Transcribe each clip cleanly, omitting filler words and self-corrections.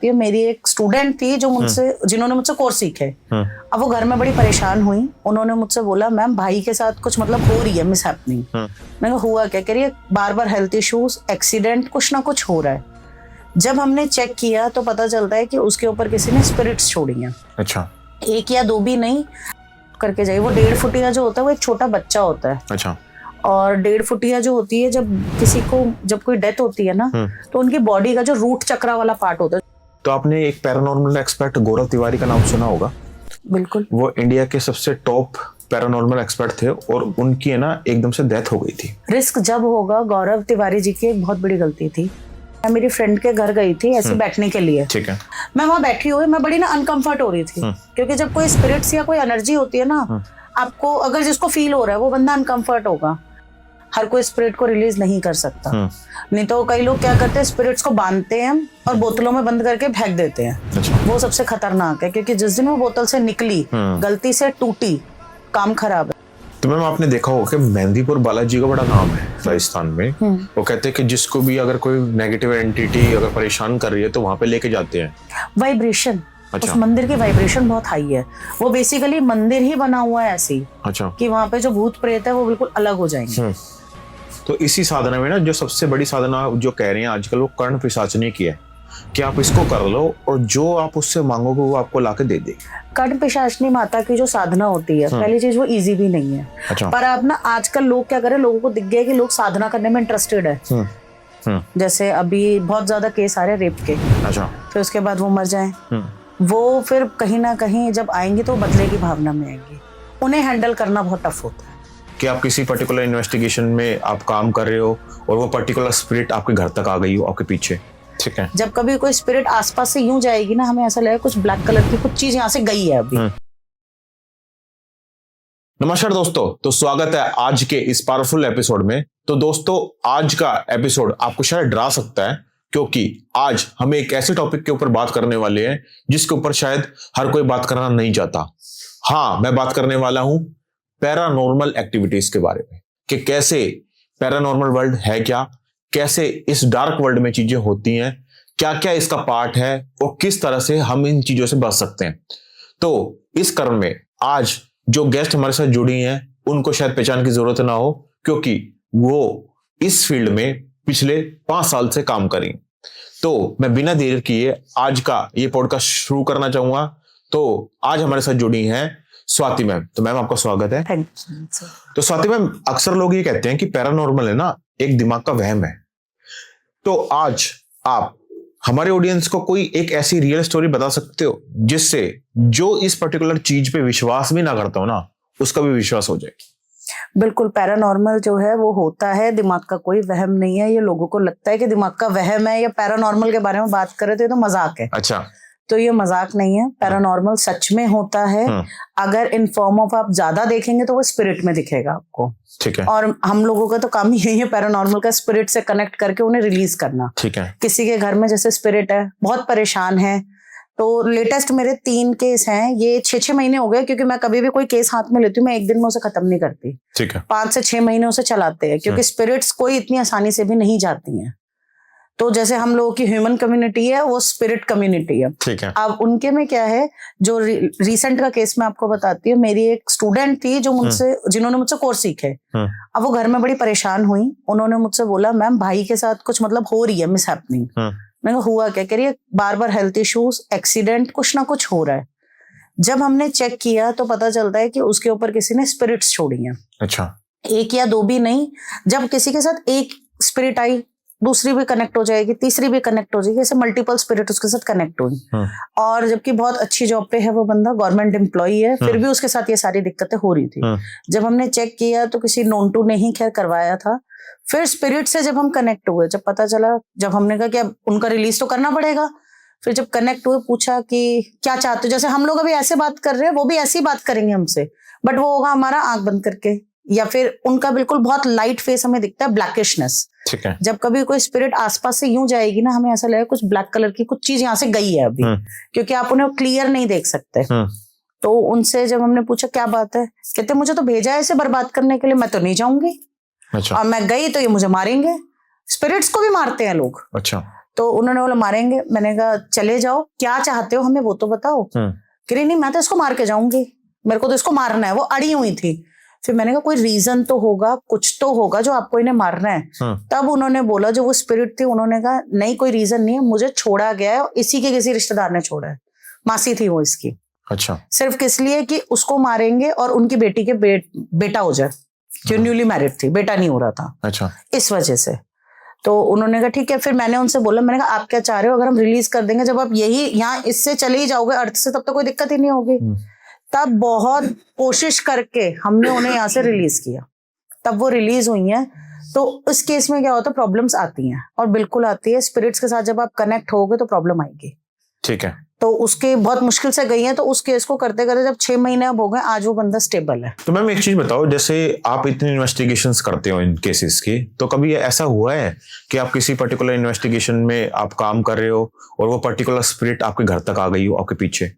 बताती हूँ, मेरी एक स्टूडेंट थी जो जिन्होंने मुझसे कोर्स सीखे। अब वो घर में बड़ी परेशान हुई, उन्होंने मुझसे बोला मैम भाई के साथ कुछ मतलब हो रही है मिस हैपनिंग। मैंने कहा हुआ क्या? कह रही है बार बार हेल्थ इश्यूज, एक्सीडेंट, कुछ ना कुछ हो रहा है। जब हमने चेक किया तो पता चलता है कि उसके ऊपर किसी ने स्पिरिट्स छोड़ी हैं। अच्छा। एक या दो भी नहीं करके जाइए। वो 1.5 फुटिया जो होता है वो एक छोटा बच्चा होता है। अच्छा। और 1.5 फुटिया जो होती है, जब कोई डेथ होती है ना, तो उनकी बॉडी का जो रूट चक्रा वाला पार्ट होता है। तो आपने एक पैरानॉर्मल एक्सपर्ट गौरव तिवारी का नाम सुना होगा। बिल्कुल। वो इंडिया के सबसे टॉप पैरानॉर्मल एक्सपर्ट थे और उनकी है ना एकदम से डेथ हो गई थी। रिस्क जब होगा, गौरव तिवारी जी की एक बहुत बड़ी गलती थी। मैं मेरी फ्रेंड के घर गई थी ऐसे बैठने के लिए। ठीक है। मैं वहां बैठी हुई, मैं बड़ी ना अनकंफर्ट हो रही थी, क्योंकि जब कोई स्पिरिट्स या कोई एनर्जी होती है ना, आपको अगर जिसको फील हो रहा है वो बंदा अनकंफर्ट होगा। हर कोई स्पिरिट को रिलीज नहीं कर सकता। नहीं तो कई लोग क्या करते हैं, स्पिरिट्स को बांधते हैं और बोतलों में बंद करके फेंक देते हैं। अच्छा। वो सबसे खतरनाक है, क्योंकि जिस दिन वो बोतल से निकली, गलती से टूटी, काम खराब है। तो मैम आपने देखा होगा कि मेहंदीपुर बालाजी का बड़ा नाम है राजस्थान में। वो कहते हैं कि जिसको भी अगर कोई नेगेटिव एंटिटी अगर परेशान कर रही है तो वहां पे लेके जाते हैं। वाइब्रेशन। अच्छा। उस मंदिर की वाइब्रेशन बहुत हाई है। वो बेसिकली मंदिर ही बना हुआ है ऐसी। अच्छा। कि वहाँ पे जो भूत प्रेत है वो बिल्कुल अलग हो जाएंगे। तो इसी साधना में ना जो सबसे बड़ी साधना जो कह रहे हैं आजकल वो कर्ण पिशाचनी की है कि आप इसको कर लो और जो आप उससे मांगोगे वो आपको लाके दे देगी। कर्ण पिशाचनी माता की जो साधना होती है, पहली चीज वो इजी भी नहीं है। अच्छा। पर अब ना आजकल लोग क्या करें, लोगों को दिख गया कि लोग साधना करने में इंटरेस्टेड है। जैसे अभी बहुत ज्यादा केस आ रहे रेप के। अच्छा। फिर उसके बाद वो मर जाए, वो फिर कहीं ना कहीं जब आएंगे तो बदले की भावना में आएंगे। उन्हें हैंडल करना बहुत टफ होता है। कि आप किसी पर्टिकुलर इन्वेस्टिगेशन में आप काम कर रहे हो और वो पर्टिकुलर स्पिरिट आपके घर तक आ गई हो आपके पीछे। ठीक है। जब कभी कोई स्पिरिट आसपास से यूं जाएगी ना, हमें ऐसा लगेगा कुछ ब्लैक कलर की कुछ चीज यहाँ से गई है अभी। नमस्कार दोस्तों, तो स्वागत है आज के इस पावरफुल एपिसोड में। तो दोस्तों आज का एपिसोड आपको शायद डरा सकता है, क्योंकि आज हम एक ऐसे टॉपिक के ऊपर बात करने वाले हैं जिसके ऊपर शायद हर कोई बात करना नहीं चाहता। हाँ, मैं बात करने वाला हूं पैरानॉर्मल एक्टिविटीज के बारे में, कि कैसे पैरानॉर्मल वर्ल्ड है क्या, कैसे इस डार्क वर्ल्ड में चीजें होती हैं, क्या क्या इसका पार्ट है और किस तरह से हम इन चीजों से बच सकते हैं। तो इस क्रम में आज जो गेस्ट हमारे साथ जुड़ी हैं उनको शायद पहचान की जरूरत ना हो, क्योंकि वो इस फील्ड में पिछले 5 साल से काम करें। तो मैं बिना देर किए आज का ये पॉडकास्ट शुरू करना चाहूंगा। तो आज हमारे साथ जुड़ी हैं स्वाति मैम। तो मैम आपका स्वागत है। Thank you. तो स्वाति मैम, अक्सर लोग ये कहते हैं कि पैरानॉर्मल है ना एक दिमाग का वहम है। तो आज आप हमारे ऑडियंस को कोई एक ऐसी रियल स्टोरी बता सकते हो जिससे जो इस पर्टिकुलर चीज पे विश्वास भी ना करता हो ना, उसका भी विश्वास हो जाए। बिल्कुल, पैरानॉर्मल जो है वो होता है, दिमाग का कोई वहम नहीं है। ये लोगों को लगता है कि दिमाग का वहम है या पैरानॉर्मल के बारे में बात करें तो ये तो मजाक है। अच्छा। तो ये मजाक नहीं है, पैरानॉर्मल सच में होता है। अगर इन फॉर्म ऑफ आप ज्यादा देखेंगे तो वो स्पिरिट में दिखेगा आपको। ठीक है। और हम लोगों का तो काम यही है पैरानॉर्मल का स्पिरिट से कनेक्ट करके उन्हें रिलीज करना। ठीक है। किसी के घर में जैसे स्पिरिट है, बहुत परेशान है, तो लेटेस्ट मेरे 3 केस हैं। ये 6-6 महीने हो गए, क्योंकि मैं कभी भी कोई केस हाथ में लेती हूँ मैं एक दिन में उसे खत्म नहीं करती। ठीक है। 5 से 6 महीने उसे चलाते हैं, क्योंकि स्पिरिट्स कोई इतनी आसानी से भी नहीं जाती हैं। तो जैसे हम लोगों की ह्यूमन कम्युनिटी है, वो स्पिरिट कम्युनिटी है। ठीक है। अब उनके में क्या है, जो रिसेंट का केस मैं आपको बताती हूँ। मेरी एक स्टूडेंट थी जो जिन्होंने मुझसे कोर्स सीखे। अब वो घर में बड़ी परेशान हुई, उन्होंने मुझसे बोला मैम भाई के साथ कुछ मतलब हो रही है मिस हैपनिंग। मैंने कहा हुआ क्या? कह रही है बार बार हेल्थ इश्यूज, एक्सीडेंट, कुछ ना कुछ हो रहा है। जब हमने चेक किया तो पता चलता है कि उसके ऊपर किसी ने स्पिरिट्स छोड़ी हैं। अच्छा। एक या दो भी नहीं, जब किसी के साथ एक स्पिरिट आई, दूसरी भी कनेक्ट हो जाएगी, तीसरी भी कनेक्ट हो जाएगी, ऐसे मल्टीपल स्पिरिट उसके साथ कनेक्ट हुई। और जबकि बहुत अच्छी जॉब पे है वो बंदा, गवर्नमेंट एम्प्लॉई है, फिर भी उसके साथ ये सारी दिक्कतें हो रही थी। जब हमने चेक किया तो किसी नोन टू ने ही खैर करवाया था। फिर स्पिरिट से जब हम कनेक्ट हुए, जब पता चला, जब हमने कहा कि अब उनका रिलीज तो करना पड़ेगा, फिर जब कनेक्ट हुए पूछा कि क्या चाहते हो, जैसे हम लोग अभी ऐसे बात कर रहे हैं वो भी ऐसी बात करेंगे हमसे, बट वो होगा हमारा आंख बंद करके, या फिर उनका बिल्कुल बहुत लाइट फेस हमें दिखता है, ब्लैकिशनेस। ठीक है। जब कभी कोई स्पिरिट आसपास से यूं जाएगी ना, हमें ऐसा लगेगा कुछ ब्लैक कलर की कुछ चीज यहाँ से गई है अभी, क्योंकि आप उन्हें क्लियर नहीं देख सकते। तो उनसे जब हमने पूछा क्या बात है, कहते मुझे तो भेजा है इसे बर्बाद करने के लिए, मैं तो नहीं जाऊंगी। अच्छा। और मैं गई तो ये मुझे मारेंगे। स्पिरिट्स को भी मारते हैं लोग। अच्छा। तो उन्होंने बोला मारेंगे। मैंने कहा चले जाओ, क्या चाहते हो हमें वो तो बताओ। कह रही नहीं मैं तो इसको मार के जाऊंगी, मेरे को तो इसको मारना है। वो अड़ी हुई थी। फिर मैंने कहा कोई रीजन तो होगा, कुछ तो होगा जो आपको इन्हें मारना है। तब उन्होंने बोला, जो वो स्पिरिट थी, उन्होंने कहा नहीं कोई रीजन नहीं है, मुझे छोड़ा गया है, इसी के किसी रिश्तेदार ने छोड़ा है। मासी थी वो इसकी। अच्छा। सिर्फ किस लिए कि उसको मारेंगे और उनकी बेटी के बेटा हो जाए, जो न्यूली मैरिड थी, बेटा नहीं हो रहा था। अच्छा। इस वजह से। तो उन्होंने कहा ठीक है। फिर मैंने उनसे बोला, मैंने कहा आप क्या चाह रहे हो, अगर हम रिलीज कर देंगे, जब आप यही यहाँ इससे चले ही जाओगे अर्थ से, तब तो कोई दिक्कत ही नहीं होगी। तब बहुत कोशिश करके हमने उन्हें यहाँ से रिलीज किया, तब वो रिलीज हुई हैं। तो इस केस में क्या होता है, प्रॉब्लम्स आती हैं, और बिल्कुल आती है। स्पिरिट्स के साथ जब आप कनेक्ट होगे तो प्रॉब्लम आएगी। ठीक है। तो उसके बहुत मुश्किल से गई है, तो उस केस को करते करते जब 6 महीने अब हो गए, आज वो बंदा स्टेबल है। तो मैम एक चीज बताओ, जैसे आप इतनी इन्वेस्टिगेशंस करते हो इन केसेस की, तो कभी ऐसा हुआ है कि आप किसी पर्टिकुलर इन्वेस्टिगेशन में आप काम कर रहे हो और वो पर्टिकुलर स्पिरिट आपके घर तक आ गई हो, आपके पीछे?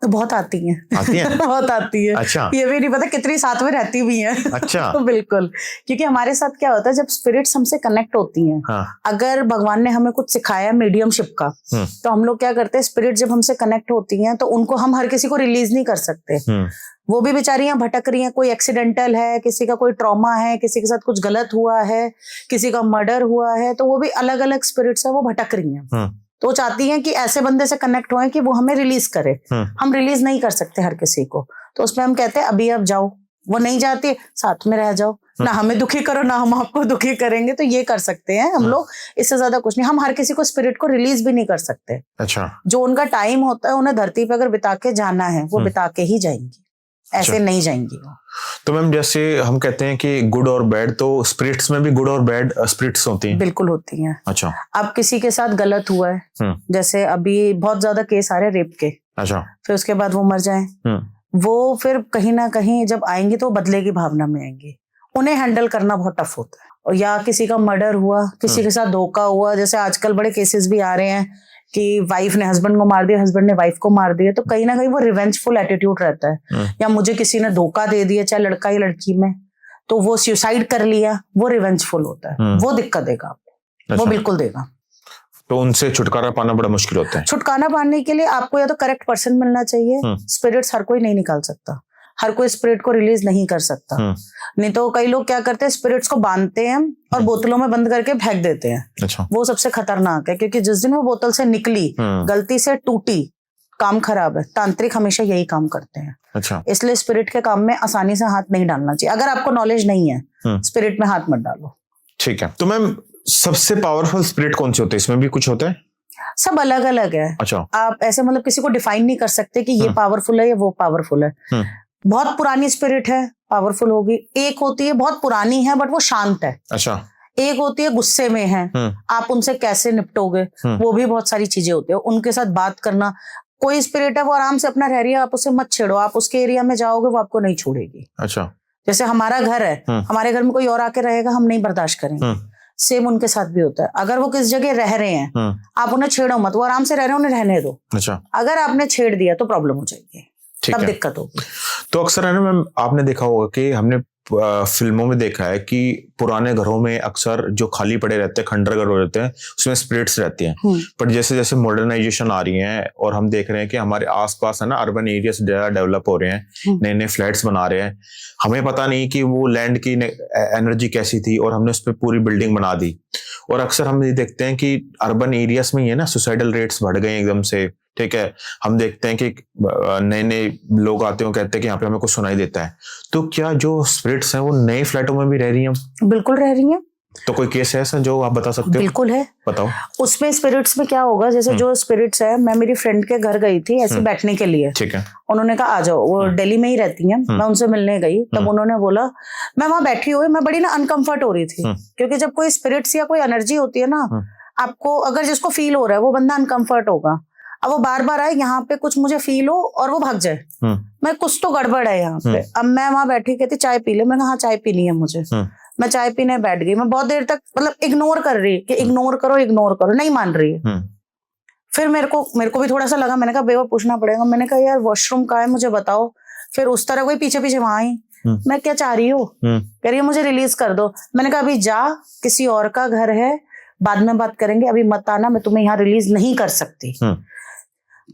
तो बहुत आती हैं। आती हैं? बहुत आती है। अच्छा। ये भी नहीं पता कितनी साथ में रहती भी हैं। अच्छा। तो बिल्कुल, क्योंकि हमारे साथ क्या होता है, जब स्पिरिट्स हमसे कनेक्ट होती हैं, हाँ। अगर भगवान ने हमें कुछ सिखाया मीडियमशिप का, तो हम लोग क्या करते हैं, स्पिरिट जब हमसे कनेक्ट होती हैं तो उनको हम हर किसी को रिलीज नहीं कर सकते। वो भी बेचारियां भटक रही हैं, कोई एक्सीडेंटल है, किसी का कोई ट्रॉमा है, किसी के साथ कुछ गलत हुआ है, किसी का मर्डर हुआ है, तो वो भी अलग अलग स्पिरिट्स है, वो भटक रही हैं। तो वो चाहती हैं कि ऐसे बंदे से कनेक्ट होएं कि वो हमें रिलीज करे। हम रिलीज नहीं कर सकते हर किसी को, तो उसमें हम कहते हैं अभी अब जाओ। वो नहीं जाती, साथ में रह जाओ, ना हमें दुखी करो ना हम आपको दुखी करेंगे। तो ये कर सकते हैं हम लोग, इससे ज्यादा कुछ नहीं। हम हर किसी को स्पिरिट को रिलीज भी नहीं कर सकते। अच्छा। जो उनका टाइम होता है, उन्हें धरती पे अगर बिता के जाना है, वो बिता के ही जाएंगी, ऐसे नहीं जाएंगी वो। तो मैम जैसे हम कहते हैं कि गुड और बैड, तो स्पिरिट्स में भी गुड और बैड स्पिरिट्स होती हैं? बिल्कुल होती हैं। अच्छा। अब किसी के साथ गलत हुआ है, जैसे अभी बहुत ज्यादा केस आ रहे रेप के। अच्छा। फिर उसके बाद वो मर जाए, वो फिर कहीं ना कहीं जब आएंगी तो बदले की भावना में आएंगी। उन्हें हैंडल करना बहुत टफ होता है। और या किसी का मर्डर हुआ, किसी के साथ धोखा हुआ, जैसे आजकल बड़े केसेस भी आ रहे हैं कि वाइफ ने हस्बैंड को मार दिया, हस्बैंड ने वाइफ को मार दिया, तो कहीं ना कहीं वो रिवेंजफुल एटीट्यूड रहता है। या मुझे किसी ने धोखा दे दिया, चाहे लड़का या लड़की में, तो वो सुसाइड कर लिया, वो रिवेंजफुल होता है। वो दिक्कत देगा आपको। वो बिल्कुल देगा। तो उनसे छुटकारा पाना बड़ा मुश्किल होता है। छुटकारा पाने के लिए आपको या तो करेक्ट पर्सन मिलना चाहिए। स्पिरिट्स हर कोई नहीं निकाल सकता, हर कोई स्पिरिट को रिलीज नहीं कर सकता। नहीं तो कई लोग क्या करते हैं, स्पिरिट्स को बांधते हैं और बोतलों में बंद करके फेंक देते हैं। अच्छा। वो सबसे खतरनाक है, क्योंकि जिस दिन वो बोतल से निकली, गलती से टूटी, काम खराब है। तांत्रिक हमेशा यही काम करते हैं। अच्छा। इसलिए स्पिरिट के काम में आसानी से हाथ नहीं डालना चाहिए। अगर आपको नॉलेज नहीं है, स्पिरिट में हाथ मत डालो। ठीक है। तो मैम सबसे पावरफुल स्पिरिट कौन से होते हैं? इसमें भी कुछ होता है? सब अलग अलग है। अच्छा। आप ऐसे मतलब किसी को डिफाइन नहीं कर सकते कि ये पावरफुल है या वो पावरफुल है। बहुत पुरानी स्पिरिट है, पावरफुल होगी। एक होती है बहुत पुरानी है बट वो शांत है। अच्छा। एक होती है गुस्से में है, आप उनसे कैसे निपटोगे, वो भी बहुत सारी चीजें होती है। उनके साथ बात करना। कोई स्पिरिट है वो आराम से अपना रह रही है, आप उसे मत छेड़ो, आप उसके एरिया में जाओगे वो आपको नहीं छोड़ेगी। अच्छा। जैसे हमारा घर है, हमारे घर में कोई और आके रहेगा, हम नहीं बर्दाश्त करेंगे। सेम उनके साथ भी होता है। अगर वो किस जगह रह रहे हैं, आप उन्हें छेड़ो मत, वो आराम से रह रहे हैं, उन्हें रहने दो। अच्छा। अगर आपने छेड़ दिया तो प्रॉब्लम हो जाएगी, तब दिक्कत होगी। तो अक्सर है ना मैम, आपने देखा होगा कि हमने फिल्मों में देखा है कि पुराने घरों में अक्सर जो खाली पड़े रहते हैं, खंडर घर रहते हैं, उसमें स्पिरिट्स रहती हैं। पर जैसे जैसे मॉडर्नाइजेशन आ रही है और हम देख रहे हैं कि हमारे आसपास है ना अर्बन एरियाज ज्यादा डेवलप हो रहे हैं, नए नए फ्लैट्स बना रहे हैं, हमें पता नहीं कि वो लैंड की एनर्जी कैसी थी और हमने उस पर पूरी बिल्डिंग बना दी। और अक्सर हम ये देखते हैं कि अर्बन एरियाज में ये ना सुसाइडल रेट्स बढ़ गए एकदम से। ठीक है। हम देखते हैं कि नए नए लोग आते हैं, कहते हैं कि यहाँ पे हमें कुछ सुनाई देता है। तो क्या जो स्पिरिट्स हैं वो नए फ्लैटों में भी रह रही हैं? बिल्कुल रह रही हैं। तो कोई केस है ऐसा जो आप बता सकते हो? बिल्कुल है। बताओ। उसमें स्पिरिट्स में क्या होगा, जैसे जो स्पिरिट्स है, मैं मेरी फ्रेंड के घर गई थी ऐसे बैठने के लिए। ठीक है। उन्होंने कहा आ जाओ, वो दिल्ली में ही रहती हैं। मैं उनसे मिलने गई, तब उन्होंने बोला, मैं वहां बैठी हुई, मैं बड़ी ना अनकंफर्ट हो रही थी, क्योंकि जब कोई स्पिरिट्स या कोई एनर्जी होती है ना, आपको अगर जिसको फील हो रहा है वो बंदा अनकंफर्ट होगा। अब वो बार बार आए यहाँ पे, कुछ मुझे फील हो और वो भाग जाए, मैं कुछ तो गड़बड़ है यहाँ पे। अब मैं वहां बैठी, कहती चाय पी ले। मैं कहा हाँ चाय पीनी है मुझे। मैं चाय पीने बैठ गई। मैं बहुत देर तक मतलब इग्नोर कर रही कि इग्नोर करो, नहीं मान रही है। फिर मेरे को भी थोड़ा सा लगा, मैंने कहा बेवा पूछना पड़ेगा। मैंने कहा यार वॉशरूम कहाँ है, मुझे बताओ। फिर उस तरह कोई पीछे पीछे वहां आई। मैं क्या चाह रही हूँ, कह रही है मुझे रिलीज कर दो। मैंने कहा अभी जा, किसी और का घर है, बाद में बात करेंगे, अभी मत आना, मैं तुम्हें यहाँ रिलीज नहीं कर सकती।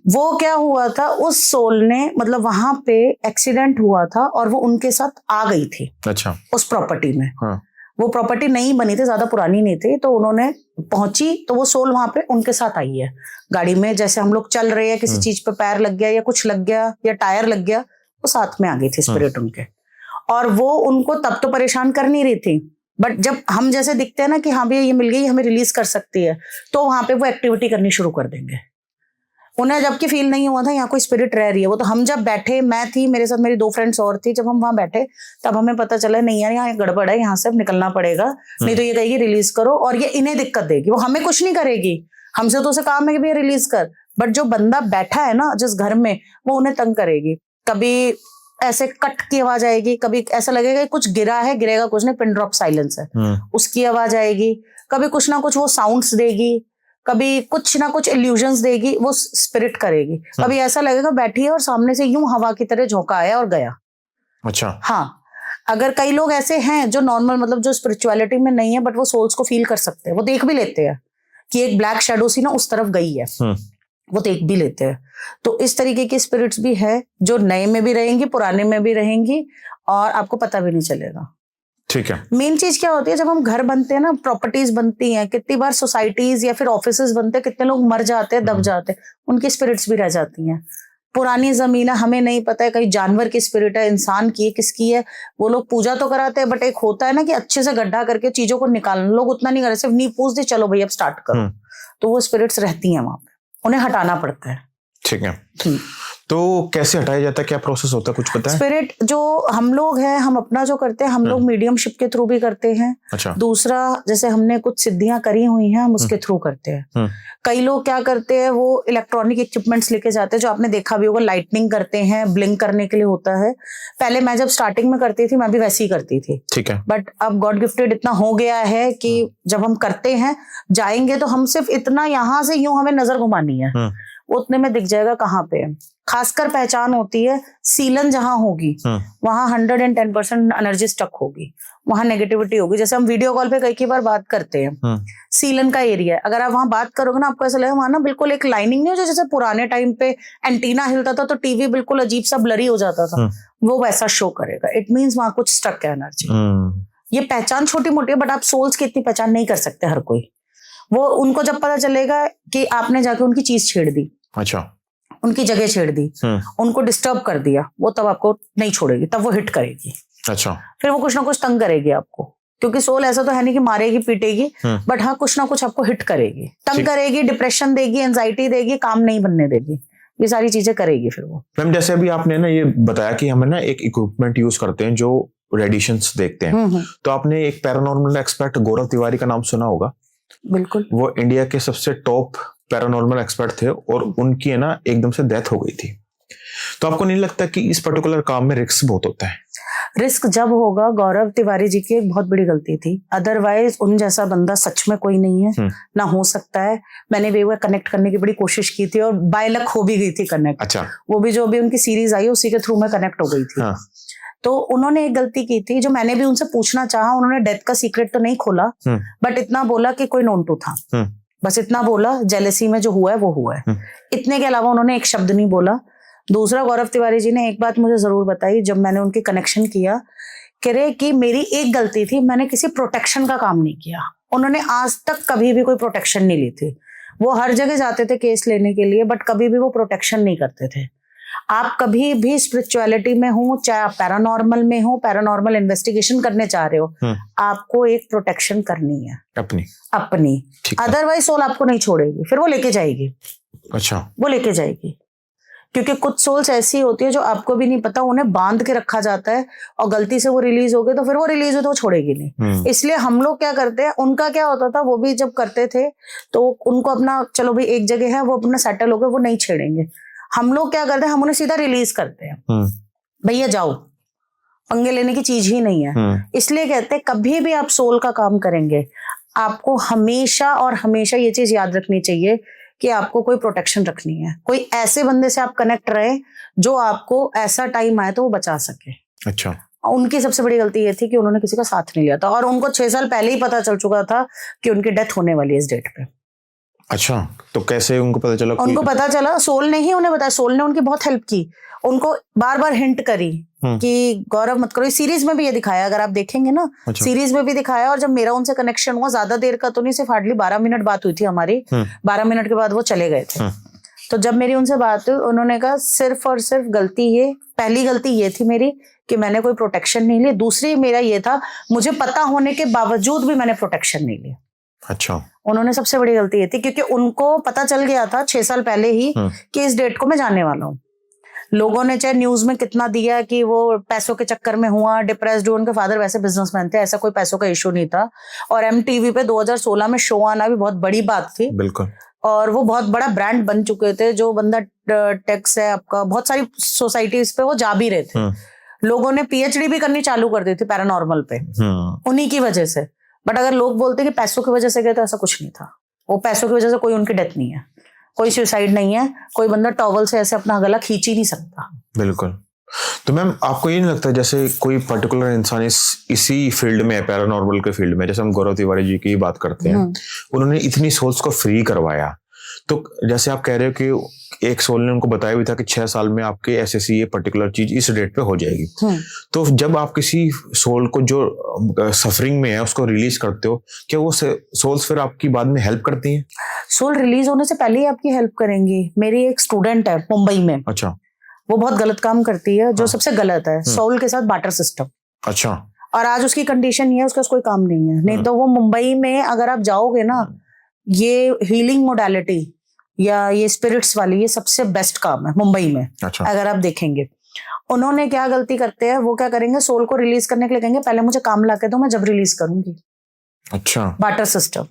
वो क्या हुआ था, उस सोल ने मतलब वहां पे एक्सीडेंट हुआ था और वो उनके साथ आ गई थी। अच्छा। उस प्रॉपर्टी में। वो प्रॉपर्टी नहीं बनी थी, ज्यादा पुरानी नहीं थी, तो उन्होंने पहुंची तो वो सोल वहां पे उनके साथ आई है गाड़ी में। जैसे हम लोग चल रहे हैं, किसी चीज पे पैर लग गया या कुछ लग गया या टायर लग गया, वो साथ में आ गई थी स्पिरिट उनके। और वो उनको तब तो परेशान कर नहीं रही थी, बट जब हम जैसे दिखते हैं ना कि हाँ भैया ये मिल गई, हमें रिलीज कर सकती है, तो वहां पे वो एक्टिविटी करनी शुरू कर देंगे। उन्हें जबकि फील नहीं हुआ था यहाँ कोई स्पिरिट रह रही है। वो तो हम जब बैठे, मैं थी, मेरे साथ मेरी 2 फ्रेंड्स और थी, जब हम वहां बैठे तब हमें पता चला नहीं यार यहाँ गड़बड़ है, यहाँ से अब निकलना पड़ेगा, नहीं तो ये कहेगी रिलीज करो और ये इन्हें दिक्कत देगी। वो हमें कुछ नहीं करेगी, हमसे तो उसे काम है कि भैया रिलीज कर, बट जो बंदा बैठा है ना जिस घर में, वो उन्हें तंग करेगी। कभी ऐसे कट की आवाज आएगी, कभी ऐसा लगेगा कुछ गिरा है, गिरेगा कुछ नहीं, पिन ड्रॉप साइलेंस है, उसकी आवाज आएगी। कभी कुछ ना कुछ वो साउंड्स देगी, कभी कुछ ना कुछ इल्यूजन्स देगी, वो स्पिरिट करेगी। कभी ऐसा लगेगा बैठी है और सामने से यूं हवा की तरह झोंका आया और गया। अच्छा। हाँ, अगर कई लोग ऐसे हैं जो नॉर्मल मतलब जो स्पिरिचुअलिटी में नहीं है, बट वो सोल्स को फील कर सकते हैं, वो देख भी लेते हैं कि एक ब्लैक शैडो सी ना उस तरफ गई है, वो देख भी लेते हैं। तो इस तरीके की स्पिरिट्स भी है जो नए में भी रहेंगी, पुराने में भी रहेंगी, और आपको पता भी नहीं चलेगा। ठीक है। मेन चीज क्या होती है, जब हम घर बनते हैं ना, प्रॉपर्टीज बनती हैं, कितनी बार सोसाइटीज या फिर ऑफिसेज बनते हैं, कितने लोग मर जाते हैं, दब जाते हैं, उनकी स्पिरिट्स भी रह जाती हैं। पुरानी जमीन है, हमें नहीं पता है कहीं जानवर की स्पिरिट है, इंसान की है, किसकी है, वो लोग पूजा तो कराते हैं, बट एक होता है ना कि अच्छे से गड्ढा करके चीजों को निकालना, लोग उतना नहीं करते, सिर्फ नी पूछ दे चलो भाई अब स्टार्ट करो, तो वो स्पिरिट्स रहती हैं वहां पे, उन्हें हटाना पड़ता है। ठीक है। तो कैसे हटाया जाता है, क्या प्रोसेस होता है, कुछ पता है? स्पिरिट जो हम लोग हैं, हम अपना जो करते हैं, हम लोग मीडियमशिप के थ्रू भी करते हैं। अच्छा। दूसरा, जैसे हमने कुछ सिद्धियां करी हुई हैं, हम उसके थ्रू करते हैं। कई लोग क्या करते हैं, वो इलेक्ट्रॉनिक इक्विपमेंट्स लेके जाते हैं, जो आपने देखा भी होगा, लाइटनिंग करते हैं, ब्लिंक करने के लिए होता है। पहले मैं जब स्टार्टिंग में करती थी, मैं भी वैसे ही करती थी। ठीक है। बट अब गॉड गिफ्टेड इतना हो गया है कि जब हम करते हैं, जाएंगे तो हम सिर्फ इतना यहाँ से यूं हमें नजर घुमानी है, उतने में दिख जाएगा कहाँ पे है। खासकर पहचान होती है, सीलन जहां होगी वहां 110% एनर्जी स्टक होगी, वहां नेगेटिविटी होगी। जैसे हम वीडियो कॉल पे कई बार बात करते हैं, सीलन का एरिया है, अगर आप वहां बात करोगे ना, आपको ऐसा लगेगा वहां ना बिल्कुल एक लाइनिंग नहीं हो, जैसे पुराने टाइम पे एंटीना हिलता था तो टीवी बिल्कुल अजीब सा ब्लरी हो जाता था, वो वैसा शो करेगा। इट मीन्स वहां कुछ स्टक है एनर्जी। ये पहचान छोटी मोटी है, बट आप सोल्स की इतनी पहचान नहीं कर सकते हर कोई। वो उनको जब पता चलेगा कि आपने जाके उनकी चीज छेड़ दी, अच्छा, उनकी जगह छेड़ दी, उनको डिस्टर्ब कर दिया, वो तब आपको नहीं छोड़ेगी, तब वो हिट करेगी। अच्छा। फिर वो कुछ ना कुछ तंग करेगी आपको, क्योंकि सोल ऐसा तो है नहीं कि मारेगी पीटेगी, बट हाँ कुछ ना कुछ आपको हिट करेगी, तंग करेगी, डिप्रेशन देगी, एंजाइटी देगी, काम नहीं बनने देगी, ये सारी चीजें करेगी फिर वो। मैम जैसे अभी आपने ना ये बताया कि हमें ना एक इक्विपमेंट यूज करते हैं जो रेडिएशंस देखते हैं, तो आपने एक पैरानॉर्मल एक्सपर्ट गौरव तिवारी का नाम सुना होगा। बिल्कुल। वो इंडिया के सबसे टॉप पैरानॉर्मल एक्सपर्ट थे और उनकी है ना एकदम से डेथ हो गई थी। तो आपको नहीं लगता कि इस पर्टिकुलर काम में रिस्क बहुत होता है? रिस्क जब होगा, गौरव तिवारी जी की एक बहुत बड़ी गलती थी, अदरवाइज उन जैसा बंदा सच में कोई नहीं है, ना हो सकता है। मैंने भी वो कनेक्ट करने की बड़ी कोशिश की थी और बाय लक हो भी गई थी कनेक्ट। अच्छा। वो भी जो भी उनकी सीरीज आई उसी के थ्रू में कनेक्ट हो गई थी। हाँ। तो उन्होंने एक गलती की थी जो मैंने भी उनसे पूछना चाहा, उन्होंने डेथ का सीक्रेट तो नहीं खोला, बट इतना बोला कि कोई नोन टू था, बस इतना बोला, जेलेसी में जो हुआ है वो हुआ है, इतने के अलावा उन्होंने एक शब्द नहीं बोला। दूसरा, गौरव तिवारी जी ने एक बात मुझे जरूर बताई जब मैंने उनकी कनेक्शन किया, कह रहे कि मेरी एक गलती थी, मैंने किसी प्रोटेक्शन का काम नहीं किया। उन्होंने आज तक कभी भी कोई प्रोटेक्शन नहीं ली थी। वो हर जगह जाते थे केस लेने के लिए, बट कभी भी वो प्रोटेक्शन नहीं करते थे। आप कभी भी स्पिरिचुअलिटी में हो, चाहे आप पैरानॉर्मल में हो, पैरानॉर्मल इन्वेस्टिगेशन करने चाह रहे हो, आपको एक प्रोटेक्शन करनी है अपनी। अदरवाइज सोल आपको नहीं छोड़ेगी, फिर वो लेके जाएगी। अच्छा। वो लेके जाएगी, क्योंकि कुछ सोल्स ऐसी होती है जो आपको भी नहीं पता, उन्हें बांध के रखा जाता है और गलती से वो रिलीज हो गए तो फिर वो रिलीज हो तो वो छोड़ेगी नहीं। इसलिए हम लोग क्या करते हैं, उनका क्या होता था, वो भी जब करते थे तो उनको अपना, चलो भाई एक जगह है, वो अपना सेटल हो गए, वो नहीं छेड़ेंगे। हम लोग क्या करते हैं, हम उन्हें सीधा रिलीज करते हैं, भैया जाओ, पंगे लेने की चीज ही नहीं है। इसलिए कहते हैं कभी भी आप सोल का काम करेंगे, आपको हमेशा और हमेशा ये चीज याद रखनी चाहिए कि आपको कोई प्रोटेक्शन रखनी है, कोई ऐसे बंदे से आप कनेक्ट रहे जो आपको ऐसा टाइम आए तो वो बचा सके। अच्छा। उनकी सबसे बड़ी गलती ये थी कि उन्होंने किसी का साथ नहीं लिया था, और उनको 6 साल पहले ही पता चल चुका था कि उनकी डेथ होने वाली है इस डेट पे। अच्छा, तो कैसे उनको पता चला? उनको पता चला, सोल ने ही उन्हें बताया। सोल ने उनकी बहुत हेल्प की, उनको बार बार हिंट करी कि गौरव मत करो। सीरीज में भी ये दिखाया, अगर आप देखेंगे ना, अच्छा। सीरीज में भी दिखाया। और जब मेरा उनसे कनेक्शन हुआ, ज्यादा देर का तो नहीं, सिर्फ हार्डली 12 मिनट बात हुई थी हमारी। 12 मिनट के बाद वो चले गए थे। तो जब मेरी उनसे बात हुई, उन्होंने कहा सिर्फ और सिर्फ गलती ये, पहली गलती ये थी मेरी कि मैंने कोई प्रोटेक्शन नहीं ली। दूसरी मेरा ये था, मुझे पता होने के बावजूद भी मैंने प्रोटेक्शन नहीं लिया। अच्छा। उन्होंने सबसे बड़ी गलती ये थी, क्योंकि उनको पता चल गया था 6 साल पहले ही कि इस डेट को मैं जाने वाला हूँ। लोगों ने चाहे न्यूज में कितना दिया कि वो पैसों के चक्कर में हुआ, डिप्रेस्ड हुआ। उनके फादर वैसे बिजनेसमैन थे, ऐसा कोई पैसों का इशू नहीं था। और MTV पे 2016 में शो आना भी बहुत बड़ी बात थी। बिल्कुल। और वो बहुत बड़ा ब्रांड बन चुके थे। जो बंदा टैक्स है आपका, बहुत सारी सोसाइटीज पे वो जा भी रहे थे। लोगों ने PhD भी करनी चालू कर दी थी पैरानॉर्मल पे, उन्हीं की वजह से। बट अगर लोग बोलते कि पैसों की वजह से गए, तो ऐसा कुछ नहीं था। वो पैसों की वजह से कोई उनकी डेथ नहीं है, कोई सुसाइड नहीं है, कोई बंदा टॉवल से ऐसे अपना गला खींच ही नहीं सकता। बिल्कुल। तो मैम, आपको ये नहीं लगता जैसे कोई पर्टिकुलर इंसान इसी फील्ड में है, पैरानॉर्मल के फील्ड में, जैसे हम गौरव तिवारी जी की बात करते हैं, उन्होंने इतनी सोल्स को फ्री करवाया, तो जैसे आप कह रहे हो कि एक सोल ने उनको बताया भी था कि 6 साल में आपके ऐसे ये पर्टिकुलर चीज इस डेट पे हो जाएगी। तो जब आप किसी सोल को जो सफरिंग में है उसको रिलीज करते हो, क्या वो सोल्स फिर आपकी बाद में हेल्प करती हैं? सोल रिलीज होने से पहले ही आपकी हेल्प करेंगी। मेरी एक स्टूडेंट है मुंबई में। अच्छा। वो बहुत गलत काम करती है, जो सबसे गलत है, सोल के साथ बार्टर सिस्टम। अच्छा। और आज उसकी कंडीशन ये है, उसका कोई काम नहीं है। नहीं तो वो मुंबई में अगर आप जाओगे ना, ये हीलिंग मोडालिटी या ये स्पिरिट्स वाली, ये सबसे बेस्ट काम है मुंबई में। अच्छा। अगर आप देखेंगे, उन्होंने क्या गलती करते हैं, वो क्या करेंगे, सोल को रिलीज करने के लिए कहेंगे पहले मुझे काम ला के दो, मैं जब रिलीज करूंगी। अच्छा। Barter system.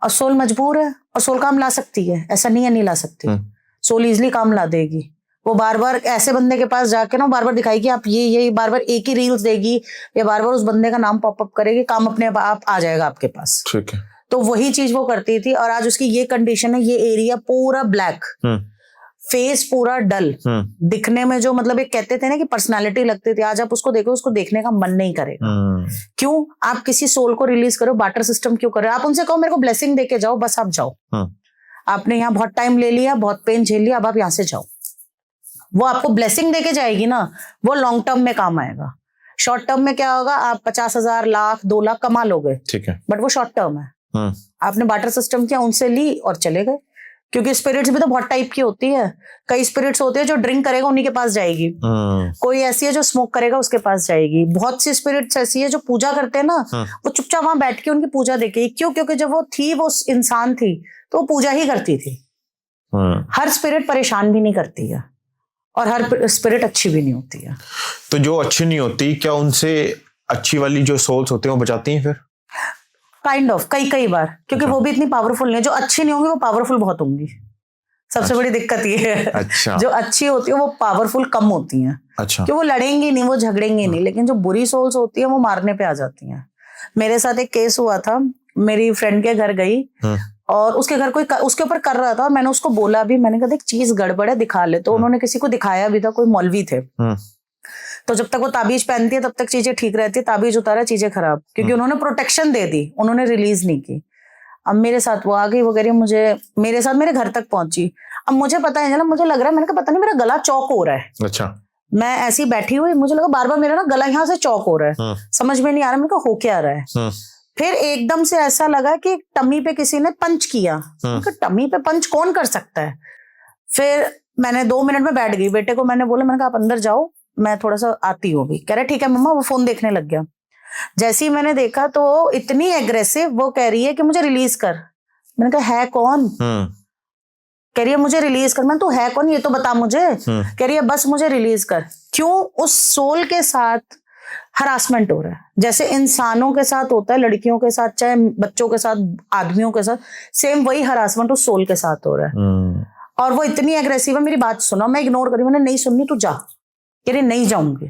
और सोल मजबूर है, और सोल काम ला सकती है, ऐसा नहीं है नहीं ला सकती। सोल इजिली काम ला देगी। वो बार बार ऐसे बंदे के पास जाके ना बार बार दिखाएगी, आप ये बार बार एक ही रील्स देगी, या बार बार उस बंदे का नाम पॉपअप करेगी, काम अपने आप आ जाएगा आपके पास। ठीक है। तो वही चीज वो करती थी। और आज उसकी ये कंडीशन है, ये एरिया पूरा ब्लैक, फेस पूरा डल, दिखने में जो मतलब एक कहते थे ना कि पर्सनालिटी लगती थी, आज आप उसको देखो, उसको देखने का मन नहीं करेगा। क्यों? आप किसी सोल को रिलीज करो, बार्टर सिस्टम क्यों करो? आप उनसे कहो मेरे को ब्लेसिंग देके जाओ, बस आप जाओ। आपने यहाँ बहुत टाइम ले लिया, बहुत पेन झेल लिया, अब आप यहाँ से जाओ। वो आपको ब्लेसिंग देके जाएगी ना, वो लॉन्ग टर्म में काम आएगा। शॉर्ट टर्म में क्या होगा, आप 50,000, लाख, 2 लाख कमा लोगे, ठीक है, बट वो शॉर्ट टर्म है। आपने बार्टर सिस्टम किया, उनसे ली और चले गए। क्योंकि स्पिरिट्स भी तो बहुत टाइप की होती है। कई स्पिरिट्स होती है जो ड्रिंक करेगा उन्हीं के पास जाएगी, कोई ऐसी है जो स्मोक करेगा उसके पास जाएगी, बहुत सी स्पिरिट्स ऐसी है जो पूजा करते हैं ना, वो चुपचाप वहां बैठ के उनकी पूजा देखेगी। क्यों? क्योंकि जब वो थी, वो इंसान थी, तो वो पूजा ही करती थी। हर स्पिरिट परेशान भी नहीं करती है, और हर स्पिरिट अच्छी भी नहीं होती है। तो जो अच्छी नहीं होती, क्या उनसे अच्छी वाली जो सोल्स होते हैं वो बचाती हैं फिर? काइंड ऑफ, कई बार, क्योंकि वो भी इतनी पावरफुल नहीं है। जो अच्छी नहीं होंगी वो पावरफुल बहुत होंगी। सबसे बड़ी दिक्कत ये है। अच्छा। जो अच्छी होती है वो पावरफुल कम होती हैं। अच्छा। कि वो लड़ेंगी नहीं, वो झगड़ेंगी नहीं, लेकिन जो बुरी सोल्स होती है वो मारने पे आ जाती हैं। मेरे साथ एक केस हुआ था, मेरी फ्रेंड के घर गई और उसके घर कोई उसके ऊपर कर रहा था, और मैंने उसको बोला भी, मैंने कहा देख चीज गड़बड़ है, दिखा ले। तो उन्होंने किसी को दिखाया भी था, कोई मौलवी थे। तो जब तक वो ताबीज पहनती है तब तक चीजें ठीक रहती है, ताबीज उतारा चीजें खराब, क्योंकि उन्होंने प्रोटेक्शन दे दी, उन्होंने रिलीज नहीं की। अब मेरे साथ वो आ गई, वो कह रही है मुझे, मेरे साथ मेरे घर तक पहुंची। अब मुझे पता है ना, मुझे लग रहा है, मैंने कहा पता नहीं मेरा गला चौक हो रहा है। अच्छा। मैं ऐसी बैठी हुई, मुझे लगा बार बार मेरा ना गला यहाँ से चौक हो रहा है, समझ में नहीं आ रहा मैंने कहा हो क्या रहा है। फिर एकदम से ऐसा लगा कि टमी पे किसी ने पंच किया। टमी पे पंच कौन कर सकता है? फिर मैंने 2 मिनट में बैठ गई। बेटे को मैंने बोला, मैंने कहा आप अंदर जाओ, मैं थोड़ा सा आती हूँ भी। कह रहा ठीक है मम्मा। वो फोन देखने लग गया। जैसे ही मैंने देखा तो इतनी एग्रेसिव, वो कह रही है कि मुझे रिलीज कर। मैंने कहा है कौन? कह रही है मुझे रिलीज कर। मैं, तू है कौन ये तो बता मुझे। कह रही है बस मुझे रिलीज कर। क्यों? उस सोल के साथ हरासमेंट हो रहा है, जैसे इंसानों के साथ होता है, लड़कियों के साथ, चाहे बच्चों के साथ, आदमियों के साथ, सेम वही हरासमेंट उस सोल के साथ हो रहा है। और वो इतनी एग्रेसिव है, मेरी बात सुनो। मैं इग्नोर करी, मैंने नहीं सुननी, तू जा। कह रही नहीं जाऊंगी।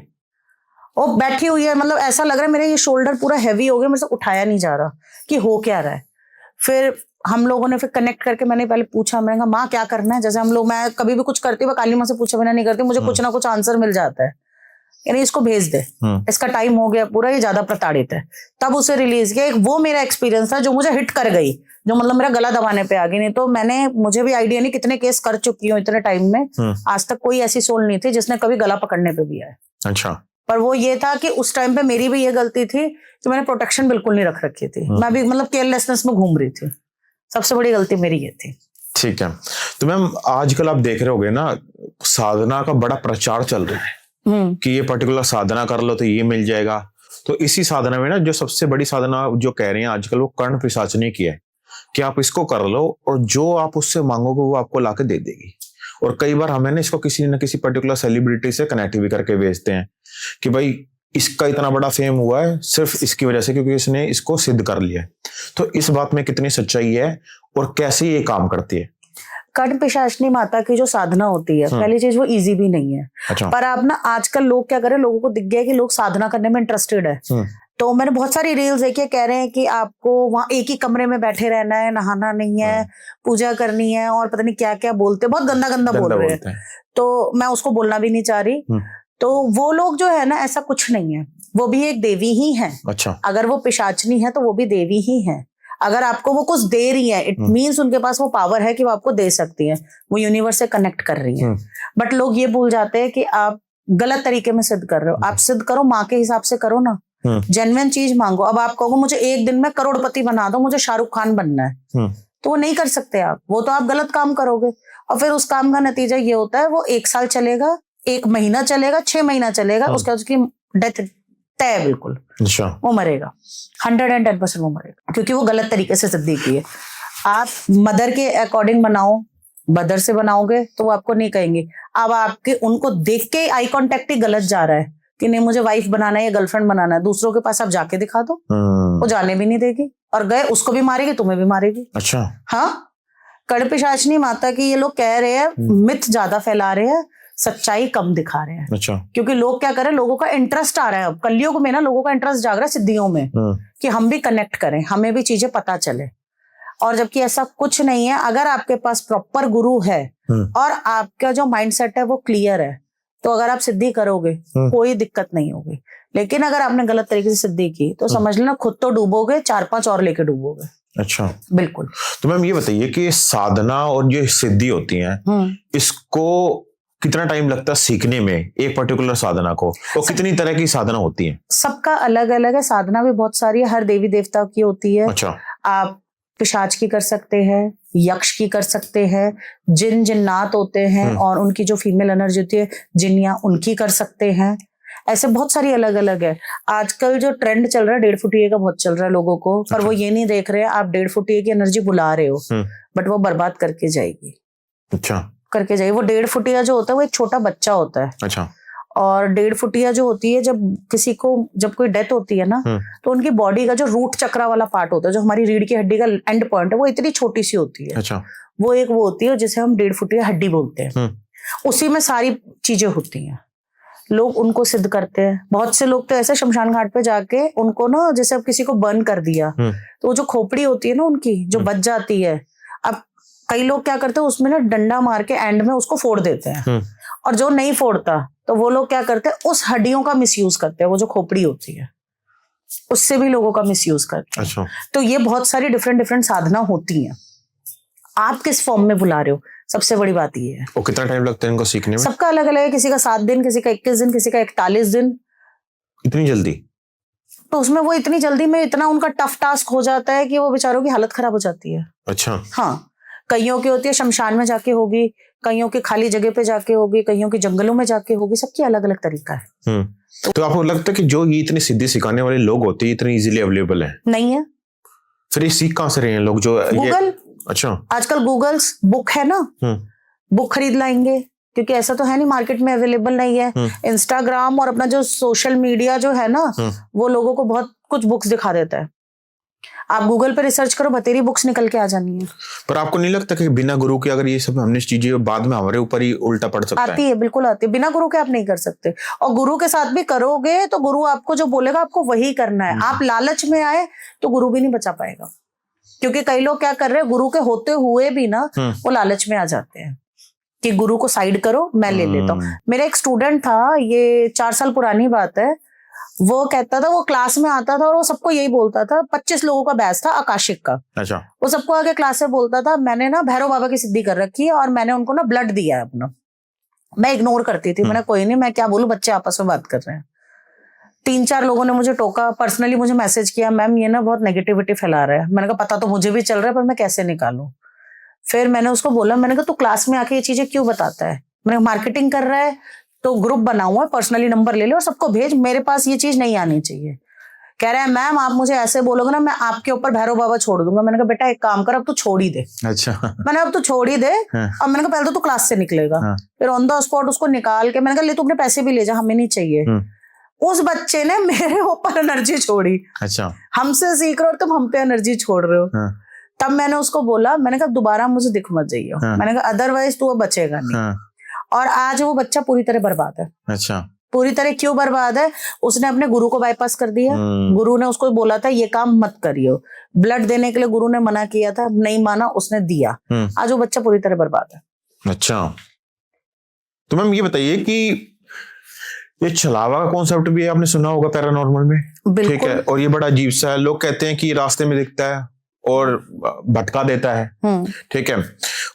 वो बैठी हुई है, मतलब ऐसा लग रहा है मेरे ये शोल्डर पूरा हैवी हो गया, मेरे से उठाया नहीं जा रहा कि हो क्या रहा है। फिर हम लोगों ने फिर कनेक्ट करके, मैंने पहले पूछा, मैंने कहा माँ क्या करना है? जैसे हम लोग, मैं कभी भी कुछ करती हूँ काली माँ से पूछा बिना नहीं करती, मुझे कुछ ना कुछ आंसर मिल जाता है। यानी इसको भेज दे, इसका टाइम हो गया पूरा, ये ज्यादा प्रताड़ित है, तब उसे रिलीज किया। एक वो मेरा एक्सपीरियंस था जो मुझे हिट कर गई, जो मतलब मेरा गला दबाने पे आ गई। नहीं तो मुझे भी आइडिया नहीं कितने केस कर चुकी हूँ इतने टाइम में, आज तक कोई ऐसी सोल नहीं थी जिसने कभी गला पकड़ने पे भी आया। अच्छा। पर वो ये था कि उस टाइम पे मेरी भी ये गलती थी कि मैंने प्रोटेक्शन बिल्कुल नहीं रख रखी थी, मैं भी मतलब केयरलेसनेस में घूम रही थी, सबसे बड़ी गलती मेरी ये थी। ठीक है। तो मैम आजकल आप देख रहे होगे ना, साधना का बड़ा प्रचार चल रहा है कि ये पर्टिकुलर साधना कर लो तो ये मिल जाएगा। तो इसी साधना में ना जो सबसे बड़ी साधना जो कह रहे हैं आजकल वो कर्ण पिशाचनी की है, कि आप इसको कर लो और जो आप उससे मांगोगे वो आपको लाके दे देगी। और कई बार हमें ना इसको किसी न किसी पर्टिकुलर सेलिब्रिटी से कनेक्ट भी करके भेजते हैं कि भाई इसका इतना बड़ा फेम हुआ है सिर्फ इसकी वजह से, क्योंकि इसने इसको सिद्ध कर लिया है। तो इस बात में कितनी सच्चाई है और कैसे ये काम करती है? कर्ण पिशाचनी माता की जो साधना होती है, पहली चीज वो इजी भी नहीं है। अच्छा। पर आप ना आजकल लोग क्या करें, लोगों को दिख गया कि लोग साधना करने में इंटरेस्टेड है। तो मैंने बहुत सारी रील्स देखी, कह रहे हैं कि आपको वहां एक ही कमरे में बैठे रहना है, नहाना नहीं है, पूजा करनी है, और पता नहीं क्या क्या बोलते, बहुत गंदा गंदा बोल रहे हैं। तो मैं उसको बोलना भी नहीं चाह रही। तो वो लोग जो है ना, ऐसा कुछ नहीं है, वो भी एक देवी ही है। अच्छा। अगर वो पिशाचनी है तो वो भी देवी ही है। अगर आपको वो कुछ दे रही है, इट मीन्स उनके पास वो पावर है कि वो आपको दे सकती है, वो यूनिवर्स से कनेक्ट कर रही है। बट लोग ये भूल जाते हैं कि आप गलत तरीके में सिद्ध कर रहे हो। आप सिद्ध करो माँ के हिसाब से करो ना, जेन्युइन चीज मांगो। अब आप कहोगे मुझे एक दिन में करोड़पति बना दो, मुझे शाहरुख खान बनना है, तो वो नहीं कर सकते आप, वो तो आप गलत काम करोगे। और फिर उस काम का नतीजा ये होता है, वो 1 साल चलेगा, 1 महीना चलेगा, 6 महीना चलेगा, उसके बाद उसकी डेथ तय है बिल्कुल। अच्छा। वो मरेगा, 110% वो मरेगा, क्योंकि वो गलत तरीके से सिद्धि की है। आप मदर के अकॉर्डिंग बनाओ, मदर से बनाओगे तो वो आपको नहीं कहेंगे। अब आपके उनको देख के आई कांटेक्ट ही गलत जा रहा है कि नहीं मुझे वाइफ बनाना है या गर्लफ्रेंड बनाना है, दूसरों के पास आप जाके दिखा दो, वो जाने भी नहीं देगी, और गए उसको भी मारेगी, तुम्हें भी मारेगी। अच्छा। हाँ, कर्ण पिशाचनी माता की ये लोग कह रहे हैं, मिथ ज्यादा फैला रहे हैं, सच्चाई कम दिखा रहे हैं। अच्छा। क्योंकि लोग क्या करें, लोगों का इंटरेस्ट आ रहा है, अब कलयुग में ना लोगों का इंटरेस्ट जाग रहा है सिद्धियों में, कि हम भी कनेक्ट करें, हमें भी चीजें पता चले। और जबकि ऐसा कुछ नहीं है। अगर आपके पास प्रॉपर गुरु है और आपका जो माइंडसेट है वो क्लियर है, तो अगर आप सिद्धि करोगे कोई दिक्कत नहीं होगी। लेकिन अगर आपने गलत तरीके से सिद्धि की तो समझ लेना खुद तो डूबोगे, 4-5 और लेके डूबोगे। अच्छा, बिल्कुल। तो मैम ये बताइए कि साधना और जो सिद्धि होती है, इसको कितना टाइम लगता है सीखने में, एक पर्टिकुलर साधना को, और कितनी तरह की साधना होती है? सबका अलग अलग है, साधना भी बहुत सारी है, हर देवी देवता की होती है। अच्छा। आप पिशाच की कर सकते हैं, यक्ष की कर सकते हैं, जिन जिन्नात होते हैं और उनकी जो फीमेल एनर्जी होती है जिन्नियां, उनकी कर सकते हैं। ऐसे बहुत सारी अलग अलग है। आजकल जो ट्रेंड चल रहा है 1.5 फुटिये का बहुत चल रहा है लोगों को, पर वो ये नहीं देख रहे हैं आप 1.5 फुटिये की एनर्जी बुला रहे हो, बट वो बर्बाद करके जाएगी। अच्छा, करके जाएगी। वो 1.5 फुटिया जो होता है वो एक छोटा बच्चा होता है। अच्छा। और 1.5 फुटिया जो होती है, जब कोई डेथ होती है ना, तो उनकी बॉडी का जो रूट चक्रा वाला पार्ट होता है, जो हमारी रीढ़ की हड्डी का एंड पॉइंट है, वो इतनी छोटी सी होती है। अच्छा। वो होती है जिसे हम 1.5 फुटिया हड्डी बोलते हैं। उसी में सारी चीजें होती हैं। लोग उनको सिद्ध करते हैं। बहुत से लोग तो ऐसे शमशान घाट पे जाके उनको ना, जैसे अब किसी को बर्न कर दिया तो वो जो खोपड़ी होती है ना उनकी, जो बच जाती है, अब कई लोग क्या करते हैं उसमें ना डंडा मार के एंड में उसको फोड़ देते हैं। और जो नहीं फोड़ता तो वो लोग क्या करते हैं, उस हड्डियों का मिसयूज करते हैं, वो जो खोपड़ी होती है उससे भी लोगों का मिसयूज करते हैं। अच्छा। तो ये बहुत सारी डिफरेंट साधना होती हैं। आप किस फॉर्म में बुला रहे हो, सबसे बड़ी बात ये है। और कितना टाइम लगता है इनको सीखने में? सबका अलग अलग है, किसी का 7 दिन, किसी का 21 दिन, किसी का 41 दिन। इतनी जल्दी? तो उसमें वो इतनी जल्दी में इतना उनका टफ टास्क हो जाता है कि वो बेचारों की हालत खराब हो जाती है। अच्छा। हाँ, कईयों की होती है शमशान में जाके होगी, कईयों की खाली जगह पे जाके होगी, कईयों की जंगलों में जाके होगी, सबकी अलग अलग तरीका है। तो आपको लगता है कि जो ये इतनी सिद्धि सिखाने वाले लोग होते हैं इतनी इजीली अवेलेबल है? नहीं है। फिर ये सीख कहां से रहे हैं लोग? जो गूगल। अच्छा, आजकल गूगल बुक है ना, बुक खरीद लाएंगे, क्योंकि ऐसा तो है नहीं मार्केट में अवेलेबल नहीं है। इंस्टाग्राम और अपना जो सोशल मीडिया जो है ना, वो लोगों को बहुत कुछ बुक्स दिखा देता है। आप गूगल पे रिसर्च करो, बतेरी बुक्स निकल के आ जानी है। पर आपको नहीं लगता कि बिना गुरु के अगर ये सब हमने चीजें बाद में हमारे ऊपर ही उल्टा पड़ सकता है? आती है, बिल्कुल आती है। बिना गुरु के आप नहीं कर सकते, और गुरु के साथ भी करोगे तो गुरु आपको जो बोलेगा आपको वही करना है। आप लालच में आए तो गुरु भी नहीं बचा पाएगा, क्योंकि कई लोग क्या कर रहे हैं, गुरु के होते हुए भी ना वो लालच में आ जाते हैं कि गुरु को साइड करो, मैं ले लेता हूँ। मेरा एक स्टूडेंट था, ये 4 साल पुरानी बात है, वो कहता था, वो क्लास में आता था और वो सबको यही बोलता था, 25 लोगों का बैच था आकाशिक का। अच्छा। वो सबको आगे क्लास में बोलता था, मैंने ना भैरव बाबा की सिद्धि कर रखी है और मैंने उनको ना ब्लड दिया है अपना। मैं इग्नोर करती थी, मैंने कोई नहीं, मैं क्या बोलूं, बच्चे आपस में बात कर रहे हैं। 3-4 लोगों ने मुझे टोका, पर्सनली मुझे मैसेज किया, मैम ये ना बहुत नेगेटिविटी फैला रहा है। मैंने कहा पता तो मुझे भी चल रहा है, पर मैं कैसे निकालूं। फिर मैंने उसको बोला, मैंने कहा तू क्लास में आके ये चीजें क्यों बताता है? मैंने मार्केटिंग कर रहा है तो ग्रुप बना हुआ है, पर्सनली नंबर ले ले और सबको भेज, मेरे पास ये चीज नहीं आनी चाहिए। कह रहा है मैम आप मुझे ऐसे बोलोगे ना, मैं आपके ऊपर भैरव बाबा छोड़ दूंगा। मैंने कहा बेटा एक काम कर, अब तू छोड़ ही दे। अच्छा। मैंने अब तू छोड़ ही दे। हाँ। अब मैंने कहा पहले तो तू क्लास से निकलेगा। हाँ। फिर ऑन द स्पॉट उसको निकाल के मैंने कहा ले तू अपने पैसे भी ले जा, हमें नहीं चाहिए। उस बच्चे ने मेरे ऊपर एनर्जी छोड़ी। अच्छा। हमसे सीख रहे हो तुम हम पे एनर्जी छोड़ रहे हो। हाँ। तब मैंने उसको बोला, मैंने कहा दोबारा मुझे दिख मत जाइए। हाँ। मैंने कहा अदरवाइज तू बचेगा नहीं। हाँ। और आज वो बच्चा पूरी तरह बर्बाद है। अच्छा। पूरी तरह क्यों बर्बाद है? उसने अपने गुरु को बाईपास कर दिया। गुरु ने उसको बोला था ये काम मत करियो, ब्लड देने के लिए गुरु ने मना किया था, नहीं माना, उसने दिया। आज वो बच्चा पूरी तरह बर्बाद है। अच्छा, तो मैम ये बताइए कि ये छलावा का कॉन्सेप्ट भी आपने सुना होगा पैरानॉर्मल में, ठीक है, और ये बड़ा अजीब सा है। लोग कहते हैं कि रास्ते में दिखता है और भटका देता है, ठीक है।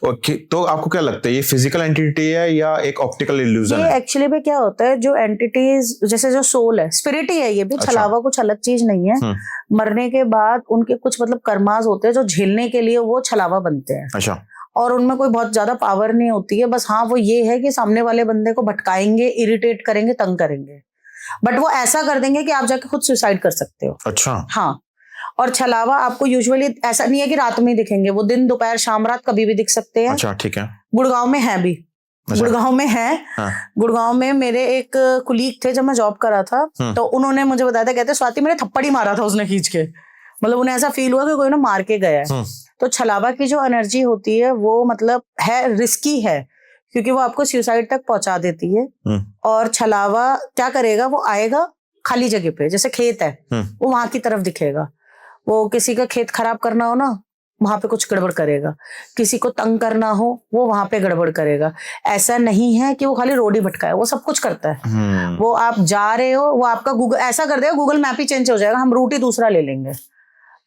और तो आपको क्या लगता है, ये फिजिकल एंटिटी है या एक ऑप्टिकल इल्यूजन है? ये एक्चुअली में क्या होता है, जो एंटिटीज जैसे जो सोल है, स्पिरिट ही है ये भी। अच्छा। छलावा कुछ अलग चीज नहीं है। मरने के बाद उनके कुछ मतलब कर्मास होते हैं जो झेलने के लिए वो छलावा बनते हैं। अच्छा। और उनमें कोई बहुत ज्यादा पावर नहीं होती है, बस हाँ वो ये है कि सामने वाले बंदे को भटकाएंगे, इरिटेट करेंगे, तंग करेंगे, बट वो ऐसा कर देंगे कि आप जाके खुद सुसाइड कर सकते हो। अच्छा। हाँ। और छलावा आपको यूजुअली ऐसा नहीं है कि रात में ही दिखेंगे, वो दिन दोपहर शाम रात कभी भी दिख सकते हैं। अच्छा, ठीक है। गुड़गांव में है भी। अच्छा। गुड़गांव में है। हाँ। गुड़गांव में मेरे एक कुलीग थे, जब मैं जॉब कर रहा था तो उन्होंने मुझे बताया था, कहते स्वाति मेरे थप्पड़ ही मारा था उसने खींच के, मतलब उन्हें ऐसा फील हुआ कि कोई ना मार के गया है। तो छलावा की जो एनर्जी होती है वो मतलब है, रिस्की है, क्योंकि वो आपको सुसाइड तक पहुंचा देती है। और छलावा क्या करेगा, वो आएगा खाली जगह पे, जैसे खेत है वो वहां की तरफ दिखेगा। वो किसी का खेत खराब करना हो ना, वहां पे कुछ गड़बड़ करेगा, किसी को तंग करना हो वो वहां पे गड़बड़ करेगा। ऐसा नहीं है कि वो खाली रोड ही भटका है, वो सब कुछ करता है। वो आप जा रहे हो, वो आपका गूगल ऐसा कर देगा, गूगल मैप ही चेंज हो जाएगा, हम रूट ही दूसरा ले लेंगे।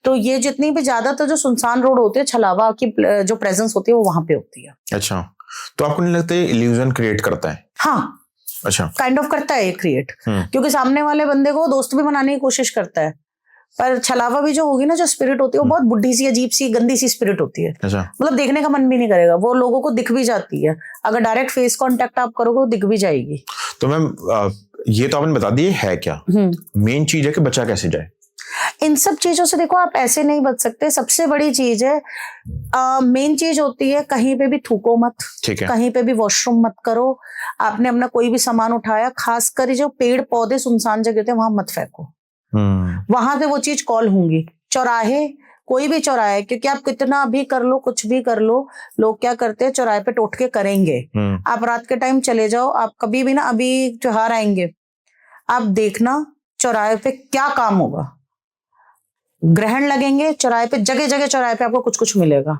तो ये जितनी भी ज्यादातर जो सुनसान रोड होते हैं, छलावा की जो प्रेजेंस होती है वो वहां पे होती है। अच्छा, तो आपको नहीं लगता ये इल्यूजन क्रिएट करता है? हाँ, अच्छा, काइंड ऑफ करता है ये क्रिएट, क्योंकि सामने वाले बंदे को दोस्त भी बनाने की कोशिश करता है। पर छलावा भी जो होगी ना, जो स्पिरिट होती है वो बहुत बुढ़ी सी, अजीब सी, गंदी सी स्पिरिट होती है। अच्छा। मतलब देखने का मन भी नहीं करेगा, वो लोगों को दिख भी जाती है, अगर डायरेक्ट फेस कांटेक्ट आप करोगे वो दिख भी जाएगी। तो मैम ये तो आपने बता दिया है क्या, मेन चीज है कि बचा कैसे जाए। इन सब चीजों से देखो आप ऐसे नहीं बच सकते। सबसे बड़ी चीज है, मेन चीज होती है, कहीं पे भी थूको मत, ठीक है, कहीं पे भी वॉशरूम मत करो। आपने अपना कोई भी सामान उठाया, खासकर जो पेड़ पौधे सुनसान जगह होते हैं वहां मत फेंको, वहां से वो चीज कॉल होंगी। चौराहे, कोई भी चौराहे, क्योंकि आप कितना भी कर लो, कुछ भी कर लो, लोग क्या करते हैं चौराहे पे टोटके करेंगे। आप रात के टाइम चले जाओ, आप कभी भी ना, अभी त्योहार आएंगे, आप देखना चौराहे पे क्या काम होगा, ग्रहण लगेंगे चौराहे पे, जगह जगह चौराहे पे आपको कुछ कुछ मिलेगा।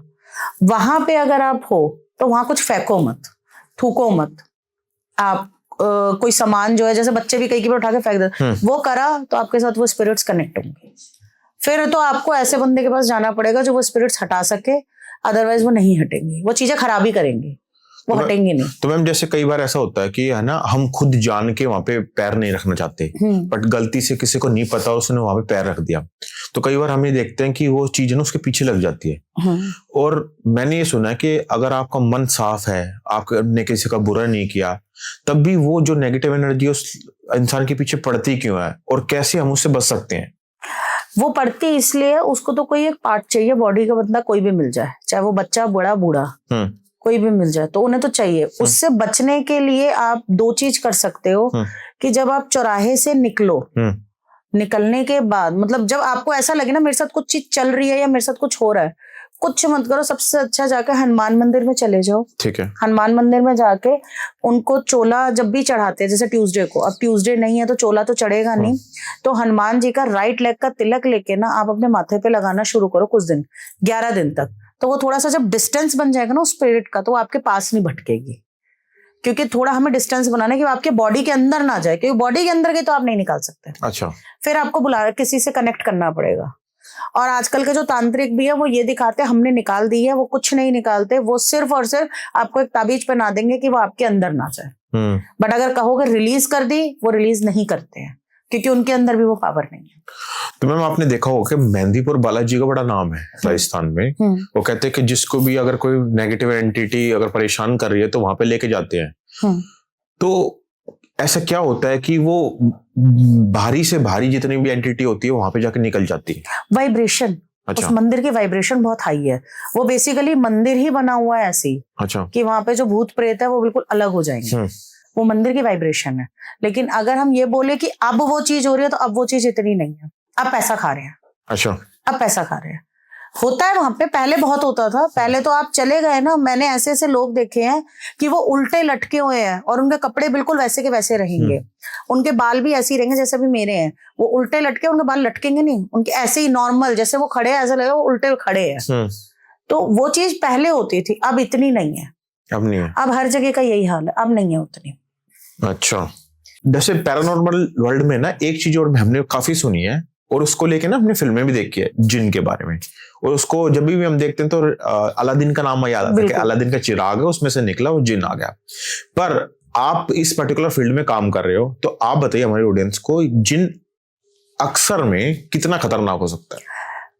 वहां पे अगर आप हो तो वहां कुछ फेंको मत, थूको मत। आप कोई सामान जो है, जैसे बच्चे भी कई बार उठा के फेंक देते, वो करा तो आपके साथ वो स्पिरिट्स कनेक्ट होंगे। फिर तो आपको ऐसे बंदे के पास जाना पड़ेगा जो वो स्पिरिट्स हटा सके, अदरवाइज वो नहीं हटेंगी, वो चीजें खराब ही करेंगी, वो हटेंगे नहीं। तो मैम जैसे कई बार ऐसा होता है कि है ना, हम खुद जान के वहां पे पैर नहीं रखना चाहते, बट गलती से किसी को नहीं पता उसने वहां पे पैर रख दिया, तो कई बार हम ये देखते हैं कि वो चीज ना उसके पीछे लग जाती है। और मैंने ये सुना है कि अगर आपका मन साफ है, आपने किसी का बुरा नहीं किया, तब भी वो जो नेगेटिव एनर्जी उस इंसान के पीछे पड़ती क्यों है, और कैसे हम उससे बच सकते हैं? वो पड़ती इसलिए, उसको तो कोई एक पार्ट चाहिए बॉडी का, बंदा कोई भी मिल जाए, चाहे वो बच्चा, बड़ा, बूढ़ा, कोई भी मिल जाए, तो उन्हें तो चाहिए। उससे बचने के लिए आप 2 चीज कर सकते हो, कि जब आप चौराहे से निकलो, निकलने के बाद मतलब जब आपको ऐसा लगे ना मेरे साथ कुछ चीज चल रही है या मेरे साथ कुछ हो रहा है, कुछ मत करो, सबसे अच्छा जाकर हनुमान मंदिर में चले जाओ। ठीक है। हनुमान मंदिर में जाके उनको चोला जब भी चढ़ाते हैं, जैसे ट्यूसडे को, अब ट्यूसडे नहीं है तो चोला तो चढ़ेगा नहीं, तो हनुमान जी का राइट लेग का तिलक लेके ना आप अपने माथे पे लगाना शुरू करो कुछ दिन, 11 दिन तक। तो वो थोड़ा सा जब डिस्टेंस बन जाएगा ना उस स्पिरिट का, तो वो आपके पास नहीं भटकेगी। क्योंकि थोड़ा हमें डिस्टेंस बनाना है कि वो आपके बॉडी के अंदर ना जाए, क्योंकि बॉडी के अंदर के तो आप नहीं निकाल सकते। अच्छा। फिर आपको बुला किसी से कनेक्ट करना पड़ेगा। और आजकल के जो तांत्रिक भी है वो ये दिखाते हैं हमने निकाल दी है, वो कुछ नहीं निकालते, वो सिर्फ और सिर्फ आपको एक ताबीज पहना देंगे कि वो आपके अंदर ना जाए। बट अगर कहोगे रिलीज कर दी, वो रिलीज नहीं करते हैं क्योंकि उनके अंदर भी वो पावर नहीं है। तो मैम आपने देखा होगा कि मेहंदीपुर बालाजी का बड़ा नाम है राजस्थान में। वो कहते हैं कि जिसको भी अगर कोई नेगेटिव एंटिटी अगर परेशान कर रही है तो वहां पे लेके जाते हैं। तो ऐसा क्या होता है कि वो भारी से भारी जितनी भी एंटिटी होती है वहां पे जाके निकल जाती है? वाइब्रेशन। अच्छा। उस मंदिर की वाइब्रेशन बहुत हाई है। वो बेसिकली मंदिर ही बना हुआ है ऐसी, अच्छा, कि वहां पे जो भूत प्रेत है वो बिल्कुल अलग हो जाएंगे। वो मंदिर की वाइब्रेशन है। लेकिन अगर हम ये बोले कि अब वो चीज हो रही है तो अब वो चीज इतनी नहीं है, अब पैसा खा रहे हैं। अच्छा। अब पैसा खा रहे हैं। होता है वहां पे, पहले बहुत होता था। पहले तो आप चले गए ना, मैंने ऐसे ऐसे लोग देखे हैं कि वो उल्टे लटके हुए हैं और उनके कपड़े बिल्कुल वैसे के वैसे रहेंगे, उनके बाल भी ऐसे ही रहेंगे जैसे अभी मेरे हैं। वो उल्टे लटके, उनके बाल लटकेंगे नहीं, उनके ऐसे ही नॉर्मल जैसे वो खड़े हैं, ऐसा लगेगा वो उल्टे खड़े हैं। तो वो चीज पहले होती थी, अब इतनी नहीं है। अब नहीं है। अब हर जगह का यही हाल है, अब नहीं है उतनी। अच्छा। जैसे पैरानॉर्मल वर्ल्ड में ना एक चीज और हमने काफी सुनी है और उसको लेके ना हमने फिल्में भी देखी है जिन के बारे में, और उसको जब भी हम देखते हैं तो अलादीन का नाम याद आता है कि अलादीन का चिराग है, उसमें से निकला वो जिन आ गया। पर आप इस पर्टिकुलर फील्ड में काम कर रहे हो तो आप बताइए हमारे ऑडियंस को, जिन अक्सर में कितना खतरनाक हो सकता है?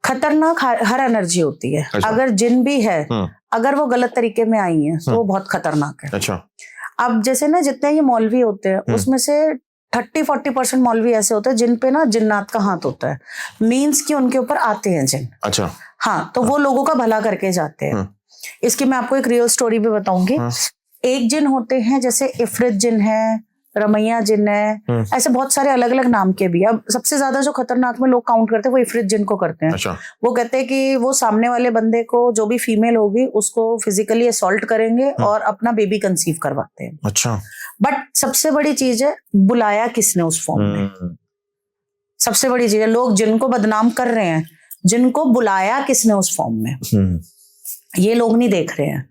खतरनाक हर एनर्जी होती है। अच्छा। अगर जिन भी है, अगर वो गलत तरीके में आई है तो वो बहुत खतरनाक है। अच्छा। अब जैसे ना जितने ये मौलवी होते हैं उसमें से 30-40% मौलवी ऐसे होते हैं जिन पे ना जिन्नात का हाथ होता है, मीन्स कि उनके ऊपर आते हैं जिन। अच्छा। हाँ, तो वो लोगों का भला करके जाते हैं। इसकी मैं आपको एक रियल स्टोरी भी बताऊंगी। एक जिन होते हैं जैसे इफरित जिन है, रमैया जिन है, ऐसे बहुत सारे अलग अलग नाम के भी। अब सबसे ज्यादा जो खतरनाक में लोग काउंट करते हैं वो इफरित जिन को करते हैं। अच्छा। वो कहते हैं कि वो सामने वाले बंदे को, जो भी फीमेल होगी उसको फिजिकली असॉल्ट करेंगे और अपना बेबी कंसीव करवाते हैं। अच्छा। बट सबसे बड़ी चीज है बुलाया किसने उस फॉर्म में। सबसे बड़ी चीज है, लोग जिनको बदनाम कर रहे हैं, जिनको बुलाया किसने उस फॉर्म में, ये लोग नहीं देख रहे हैं।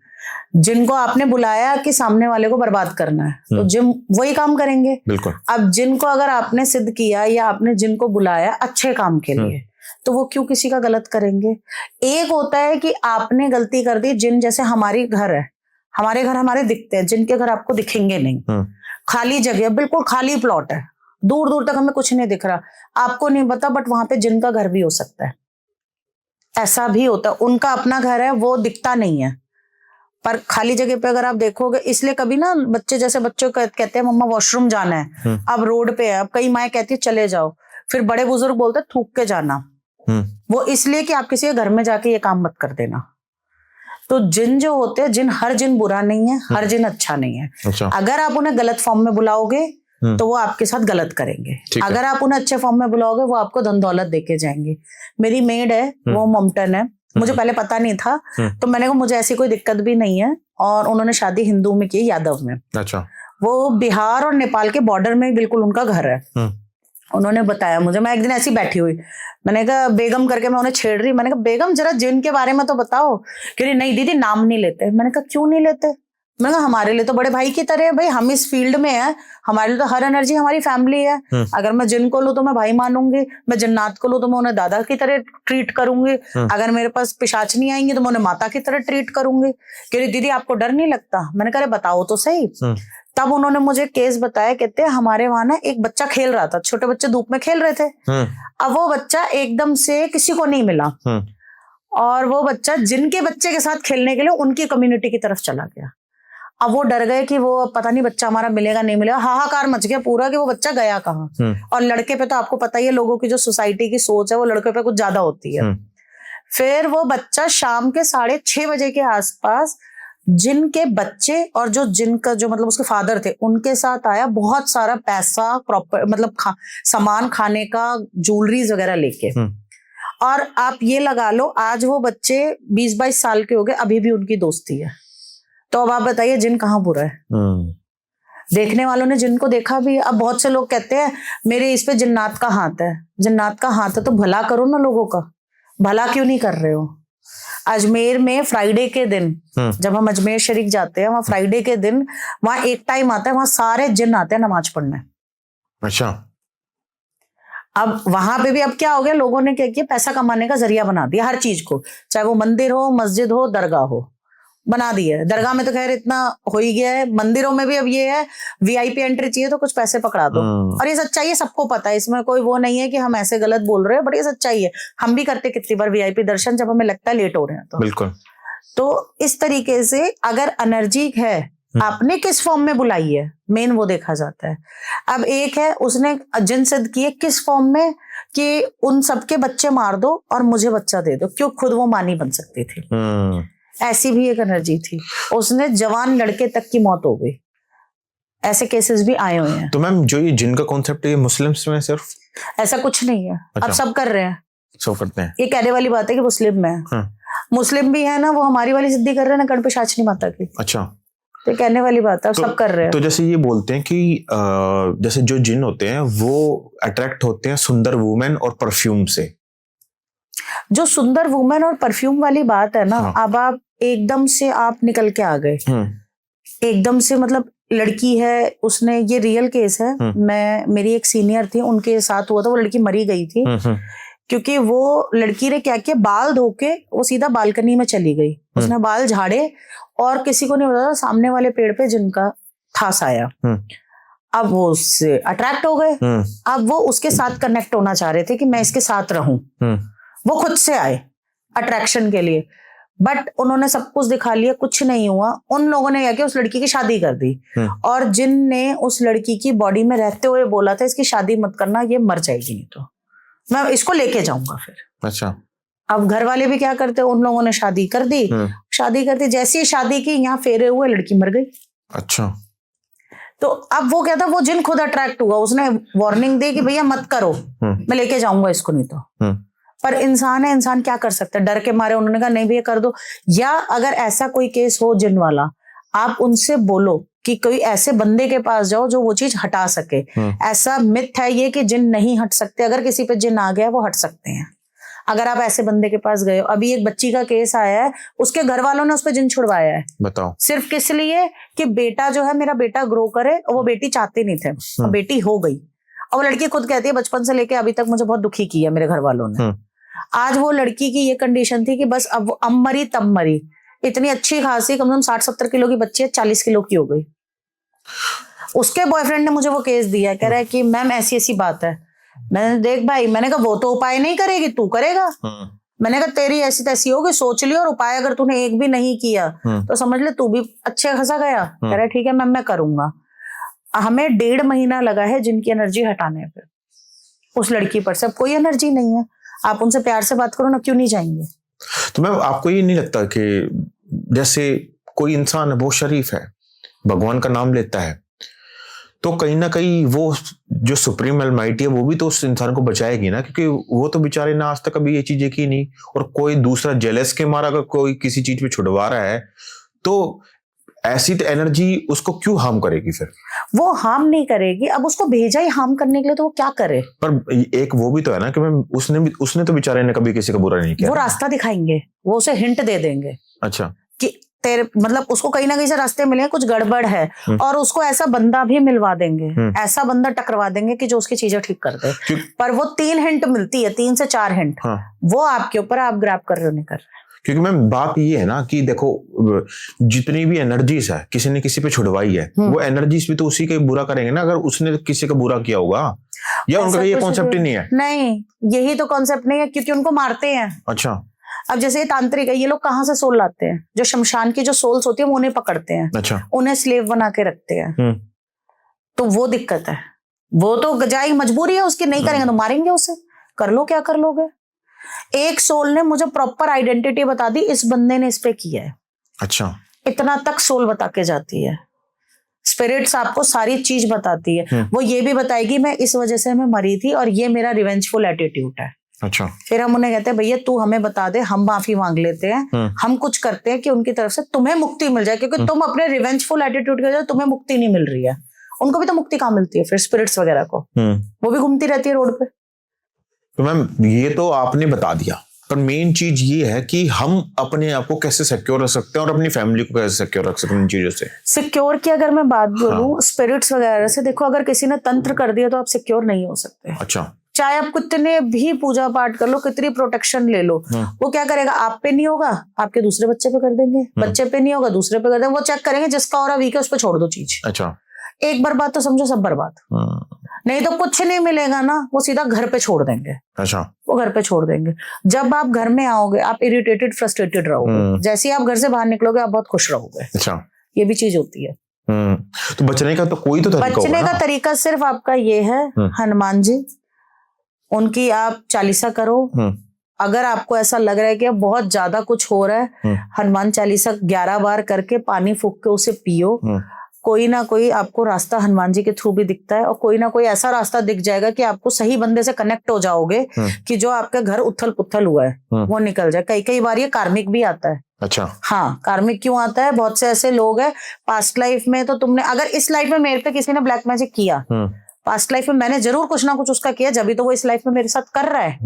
जिनको आपने बुलाया कि सामने वाले को बर्बाद करना है तो जिन वही काम करेंगे। बिल्कुल। अब जिनको अगर आपने सिद्ध किया या आपने जिनको बुलाया अच्छे काम के लिए, तो वो क्यों किसी का गलत करेंगे। एक होता है कि आपने गलती कर दी, जिन जैसे हमारी घर है, हमारे घर हमारे दिखते हैं, जिनके घर आपको दिखेंगे नहीं। खाली जगह, बिल्कुल खाली प्लॉट है, दूर दूर तक हमें कुछ नहीं दिख रहा, आपको नहीं पता, बट वहां पे जिनका घर भी हो सकता है। ऐसा भी होता है, उनका अपना घर है, वो दिखता नहीं है, पर खाली जगह पे अगर आप देखोगे। इसलिए कभी ना बच्चे, जैसे बच्चों कहते हैं मम्मा वॉशरूम जाना है, अब रोड पे है, अब कई माएँ कहती है चले जाओ, फिर बड़े बुजुर्ग बोलते हैं थूक के जाना। वो इसलिए कि आप किसी के घर में जाके ये काम मत कर देना। तो जिन जो होते हैं, जिन हर जिन बुरा नहीं है, हर जिन अच्छा नहीं है। अच्छा। अगर आप उन्हें गलत फॉर्म में बुलाओगे तो वो आपके साथ गलत करेंगे, अगर आप उन्हें अच्छे फॉर्म में बुलाओगे वो आपको धन दौलत देके जाएंगे। मेरी मेड है, वो ममटन है, मुझे पहले पता नहीं था, तो मैंने कहा मुझे ऐसी कोई दिक्कत भी नहीं है, और उन्होंने शादी हिंदू में की, यादव में। अच्छा। वो बिहार और नेपाल के बॉर्डर में बिल्कुल उनका घर है। उन्होंने बताया मुझे, मैं एक दिन ऐसी बैठी हुई, मैंने कहा बेगम करके मैं उन्हें छेड़ रही, मैंने कहा बेगम जरा जिन के बारे में तो बताओ। कह रही नहीं दीदी नाम नहीं लेते। मैंने कहा क्यों नहीं लेते। मैंने कहा हमारे लिए तो बड़े भाई की तरह है भाई, हम इस फील्ड में है, हमारे लिए तो हर एनर्जी हमारी फैमिली है। अगर मैं जिन को लूं तो मैं भाई मानूंगी, मैं जिन्नात को लूं तो मैं उन्हें दादा की तरह ट्रीट करूंगी, अगर मेरे पास पिशाचनी आएंगी तो मैं उन्हें माता की तरह ट्रीट करूंगी। कह रही दीदी आपको डर नहीं लगता। मैंने कहा बताओ तो सही। तब उन्होंने मुझे केस बताया, कहते हमारे वहां ना एक बच्चा खेल रहा था, छोटे बच्चे धूप में खेल रहे थे। अब वो बच्चा एकदम से किसी को नहीं मिला, और वो बच्चा जिनके बच्चे के साथ खेलने के लिए उनकी कम्युनिटी की तरफ चला गया। अब वो डर गए कि वो पता नहीं बच्चा हमारा मिलेगा नहीं मिलेगा, हाहाकार मच गया पूरा कि वो बच्चा गया कहाँ। और लड़के पे तो आपको पता ही है, लोगों की जो सोसाइटी की सोच है वो लड़के पे कुछ ज्यादा होती है। फिर वो बच्चा शाम के 6:30 बजे के आसपास जिनके बच्चे और जो जिनका जो मतलब उसके फादर थे उनके साथ आया, बहुत सारा पैसा, प्रॉपर मतलब सामान खाने का, ज्वेलरीज वगैरह लेके। और आप ये लगा लो आज वो बच्चे 20-22 साल के हो गए, अभी भी उनकी दोस्ती है। तो अब आप बताइए जिन कहाँ बुरा है। देखने वालों ने जिनको देखा भी। अब बहुत से लोग कहते हैं मेरे इस पे जिन्नात का हाथ है। जिन्नात का हाथ है तो भला करो ना लोगों का, भला क्यों नहीं कर रहे हो। अजमेर में फ्राइडे के दिन जब हम अजमेर शरीफ जाते हैं, वहाँ फ्राइडे के दिन वहाँ एक टाइम आता है, वहाँ सारे जिन आते हैं नमाज पढ़ने। अच्छा। अब वहां पे भी अब क्या हो गया, लोगों ने क्या किया, पैसा कमाने का जरिया बना दिया हर चीज को, चाहे वो मंदिर हो, मस्जिद हो, दरगाह हो, बना दिया है। दरगाह में तो खैर इतना हो ही गया है, मंदिरों में भी अब ये है वीआईपी एंट्री चाहिए तो कुछ पैसे पकड़ा दो। और ये सच्चाई है, सबको पता है, इसमें कोई वो नहीं है कि हम ऐसे गलत बोल रहे हैं, बट ये सच्चाई है। हम भी करते कितनी बार वीआईपी दर्शन जब हमें लगता है लेट हो रहे हैं तो। बिल्कुल। तो इस तरीके से अगर एनर्जी है, आपने किस फॉर्म में बुलाई है, मेन वो देखा जाता है। अब एक है उसने जिन सिद्ध किए किस फॉर्म में कि उन सबके बच्चे मार दो और मुझे बच्चा दे दो, क्यों खुद वो मां नहीं बन सकती थी। ऐसी भी एक एनर्जी थी, उसने जवान लड़के तक की मौत हो गई, ऐसे केसेस भी आए हुए हैं। तो मैम जो ये जिन का कॉन्सेप्ट है ये मुस्लिम्स में सिर्फ? ऐसा कुछ नहीं है। अच्छा। अब सब कर रहे हैं, सब करते हैं। ये कहने वाली बात है कि मुस्लिम में है। मुस्लिम भी है ना, वो हमारी वाली सिद्धि कर रहे हैं ना, कण पे शाचनी माता की। अच्छा। तो कहने वाली बात है, सब कर रहे हैं। तो जैसे ये बोलते हैं कि जैसे जो जिन होते हैं वो अट्रैक्ट होते हैं सुंदर वुमेन और परफ्यूम से। जो सुंदर वुमेन और परफ्यूम वाली बात है ना, अब आप एकदम से आप निकल के आ गए, एकदम से, मतलब लड़की है, उसने, ये रियल केस है, मेरी एक सीनियर थी, उनके साथ हुआ था, वो लड़की मरी गई थी क्योंकि वो लड़की ने क्या किया, बाल धो के वो सीधा बालकनी में चली गई, उसने बाल झाड़े और किसी को नहीं पता, सामने वाले पेड़ पे जिनका थास आया। अब वो उससे अट्रैक्ट हो गए, अब वो उसके साथ कनेक्ट होना चाह रहे थे कि मैं इसके साथ रहूं, वो खुद से आए अट्रैक्शन के लिए, बट उन्होंने सब कुछ दिखा लिया, कुछ नहीं हुआ। उन लोगों ने क्या किया, उस लड़की की शादी कर दी और जिन ने उस लड़की की बॉडी में रहते हुए बोला था इसकी शादी मत करना, ये मर जाएगी नहीं तो मैं इसको लेके जाऊंगा फिर। अच्छा। अब घर वाले भी क्या करते, उन लोगों ने शादी कर दी, जैसी ही शादी की, यहाँ फेरे हुए, लड़की मर गई। अच्छा। तो अब वो क्या था, वो जिन खुद अट्रैक्ट हुआ, उसने वार्निंग दी कि भैया मत करो, मैं लेके जाऊंगा इसको नहीं तो। पर इंसान है, इंसान क्या कर सकता है, डर के मारे उन्होंने कहा नहीं भैया कर दो। या अगर ऐसा कोई केस हो जिन वाला, आप उनसे बोलो कि कोई ऐसे बंदे के पास जाओ जो वो चीज हटा सके। ऐसा मिथ है ये कि जिन नहीं हट सकते, अगर किसी पे जिन आ गया वो हट सकते हैं। अगर आप ऐसे बंदे के पास गए हो, अभी एक बच्ची का केस आया है, उसके घर वालों ने उस पर जिन छुड़वाया है। बताओ। सिर्फ किस लिए कि बेटा जो है, मेरा बेटा ग्रो करे, और वो बेटी चाहते नहीं थे, और बेटी हो गई। और वो लड़की खुद कहती है बचपन से लेके अभी तक मुझे बहुत दुखी किया मेरे घर वालों ने। आज वो लड़की की ये कंडीशन थी कि बस अब मरी तब मरी, इतनी अच्छी खासी कम से कम 60-70 किलो की बच्ची है, 40 किलो की हो गई। उसके बॉयफ्रेंड ने मुझे वो केस दिया, कह रहा है कि मैम ऐसी ऐसी बात है। मैंने देख भाई, मैंने कहा वो तो उपाय नहीं करेगी, तू करेगा। मैंने कहा तेरी ऐसी तैसी होगी, सोच लियो, और उपाय अगर तूने एक भी नहीं किया तो समझ ले तू भी अच्छे खासा गया। कह रहा ठीक है मैम मैं करूंगा। हमें 1.5 महीना लगा है जिनकी एनर्जी हटाने पे, उस लड़की पर से अब कोई एनर्जी नहीं है। आप उनसे प्यार से बात करो ना, क्यों नहीं जाएंगे। तो मैम आपको ये नहीं लगता कि जैसे कोई इंसान है बहुत शरीफ है, भगवान का नाम लेता है, तो कहीं ना कहीं वो जो सुप्रीम अलमाइटी है वो भी तो उस इंसान को बचाएगी ना, क्योंकि वो तो बेचारे ना आज तक कभी ये चीजें की नहीं, और कोई दूसरा जेलस के मारा अगर कोई किसी चीज पे छुड़वा रहा है तो ऐसी एनर्जी उसको क्यों हार्म करेगी फिर? वो हार्म नहीं करेगी, अब उसको भेजा ही हार्म करने के लिए, तो वो क्या करे। पर एक वो भी तो है ना कि मैम उसने तो बेचारे ने कभी किसी का बुरा नहीं किया। वो रास्ता दिखाएंगे, वो उसे हिंट दे देंगे। अच्छा। कि तेरे मतलब उसको कहीं ना कहीं से रास्ते मिले, कुछ गड़बड़ है, और उसको ऐसा बंदा भी मिलवा देंगे, ऐसा बंदा टकरवा देंगे कि जो उसकी चीजें ठीक कर दे। पर वो 3 हिंट मिलती है, 3 से 4 हिंट। वो आपके ऊपर, आप ग्रैब कर रहे हो नहीं कर रहे। क्योंकि मैम बात ये है ना कि देखो जितनी भी एनर्जीज है किसी ने किसी पे छुड़वाई है, वो एनर्जीज भी तो उसी का बुरा करेंगे ना, अगर उसने किसी का बुरा किया होगा। या उनका ये कॉन्सेप्ट ही नहीं है? नहीं, यही तो कॉन्सेप्ट नहीं है, क्योंकि उनको मारते हैं। अच्छा। अब जैसे ये तांत्रिक है, ये लोग कहाँ से सोल लाते हैं? जो शमशान की जो सोल्स होती है वो उन्हें पकड़ते हैं। अच्छा। उन्हें स्लेव बना के रखते हैं। तो वो दिक्कत है, वो तो गजाई मजबूरी है उसकी, नहीं करेंगे तो मारेंगे उसे, कर लो क्या कर लोगे। एक सोल ने मुझे प्रॉपर आइडेंटिटी बता दी, इस बंदे ने इस पे किया है। अच्छा। इतना तक सोल बता के जाती है। स्पिरिट्स आपको सारी चीज बताती है। वो ये भी बताएगी मैं इस वजह से मैं मरी थी और ये मेरा रिवेंजफुल एटीट्यूड है। अच्छा। फिर हम उन्हें कहते हैं भैया तू हमें बता दे, हम माफी मांग लेते हैं, हम कुछ करते हैं कि उनकी तरफ से तुम्हें मुक्ति मिल जाए, क्योंकि तुम अपने रिवेंजफुल एटीट्यूड की वजह से तुम्हें मुक्ति नहीं मिल रही है। उनको भी तो मुक्ति कहाँ मिलती है फिर, स्पिरिट्स वगैरह को? वो भी घूमती रहती है रोड पे। तो मैम ये तो आपने बता दिया, पर मेन चीज ये है कि हम अपने आप को कैसे सिक्योर रख सकते हैं और अपनी फैमिली को कैसे सिक्योर रख सकते हैं इन चीजों से। सिक्योर की अगर मैं बात बोलूं स्पिरिट्स वगैरह से, देखो अगर किसी ने तंत्र कर दिया तो आप सिक्योर नहीं हो सकते। अच्छा। चाहे आप कितने भी पूजा पाठ कर लो, कितनी प्रोटेक्शन ले लो, वो क्या करेगा, आप पे नहीं होगा, आपके दूसरे बच्चे पे कर देंगे, बच्चे पे नहीं होगा, दूसरे पे कर देंगे। वो चेक करेंगे जिसका और वीक है उस पर छोड़ दो चीज। अच्छा। एक बर्बाद तो समझो सब बर्बाद, नहीं तो कुछ नहीं मिलेगा ना, वो सीधा घर पे छोड़ देंगे। अच्छा। वो घर पे छोड़ देंगे। जब आप घर में आओगे आप इरिटेटेड फ्रस्ट्रेटेड रहोगे, जैसे ही आप घर से बाहर निकलोगे आप बहुत खुश रहोगे। अच्छा। ये भी चीज होती है। तो बचने का तो कोई तो तरीका होगा ना? बचने का तरीका सिर्फ आपका ये है, हनुमान जी उनकी आप चालीसा करो। अगर आपको ऐसा लग रहा है कि अब बहुत ज्यादा कुछ हो रहा है, हनुमान चालीसा 11 बार करके पानी फूक के उसे पियो। कोई ना कोई आपको रास्ता हनुमान जी के थ्रू भी दिखता है, और कोई ना कोई ऐसा रास्ता दिख जाएगा कि आपको सही बंदे से कनेक्ट हो जाओगे कि जो आपके घर उथल पुथल हुआ है वो निकल जाए। कई बार ये कार्मिक भी आता है। अच्छा। हाँ, कार्मिक क्यों आता है, बहुत से ऐसे लोग हैं पास्ट लाइफ में, तो तुमने अगर इस लाइफ में मेरे पे किसी ने ब्लैक मैजिक किया, पास्ट लाइफ में मैंने जरूर कुछ ना कुछ उसका किया, जब भी तो वो इस लाइफ में मेरे साथ कर रहा है।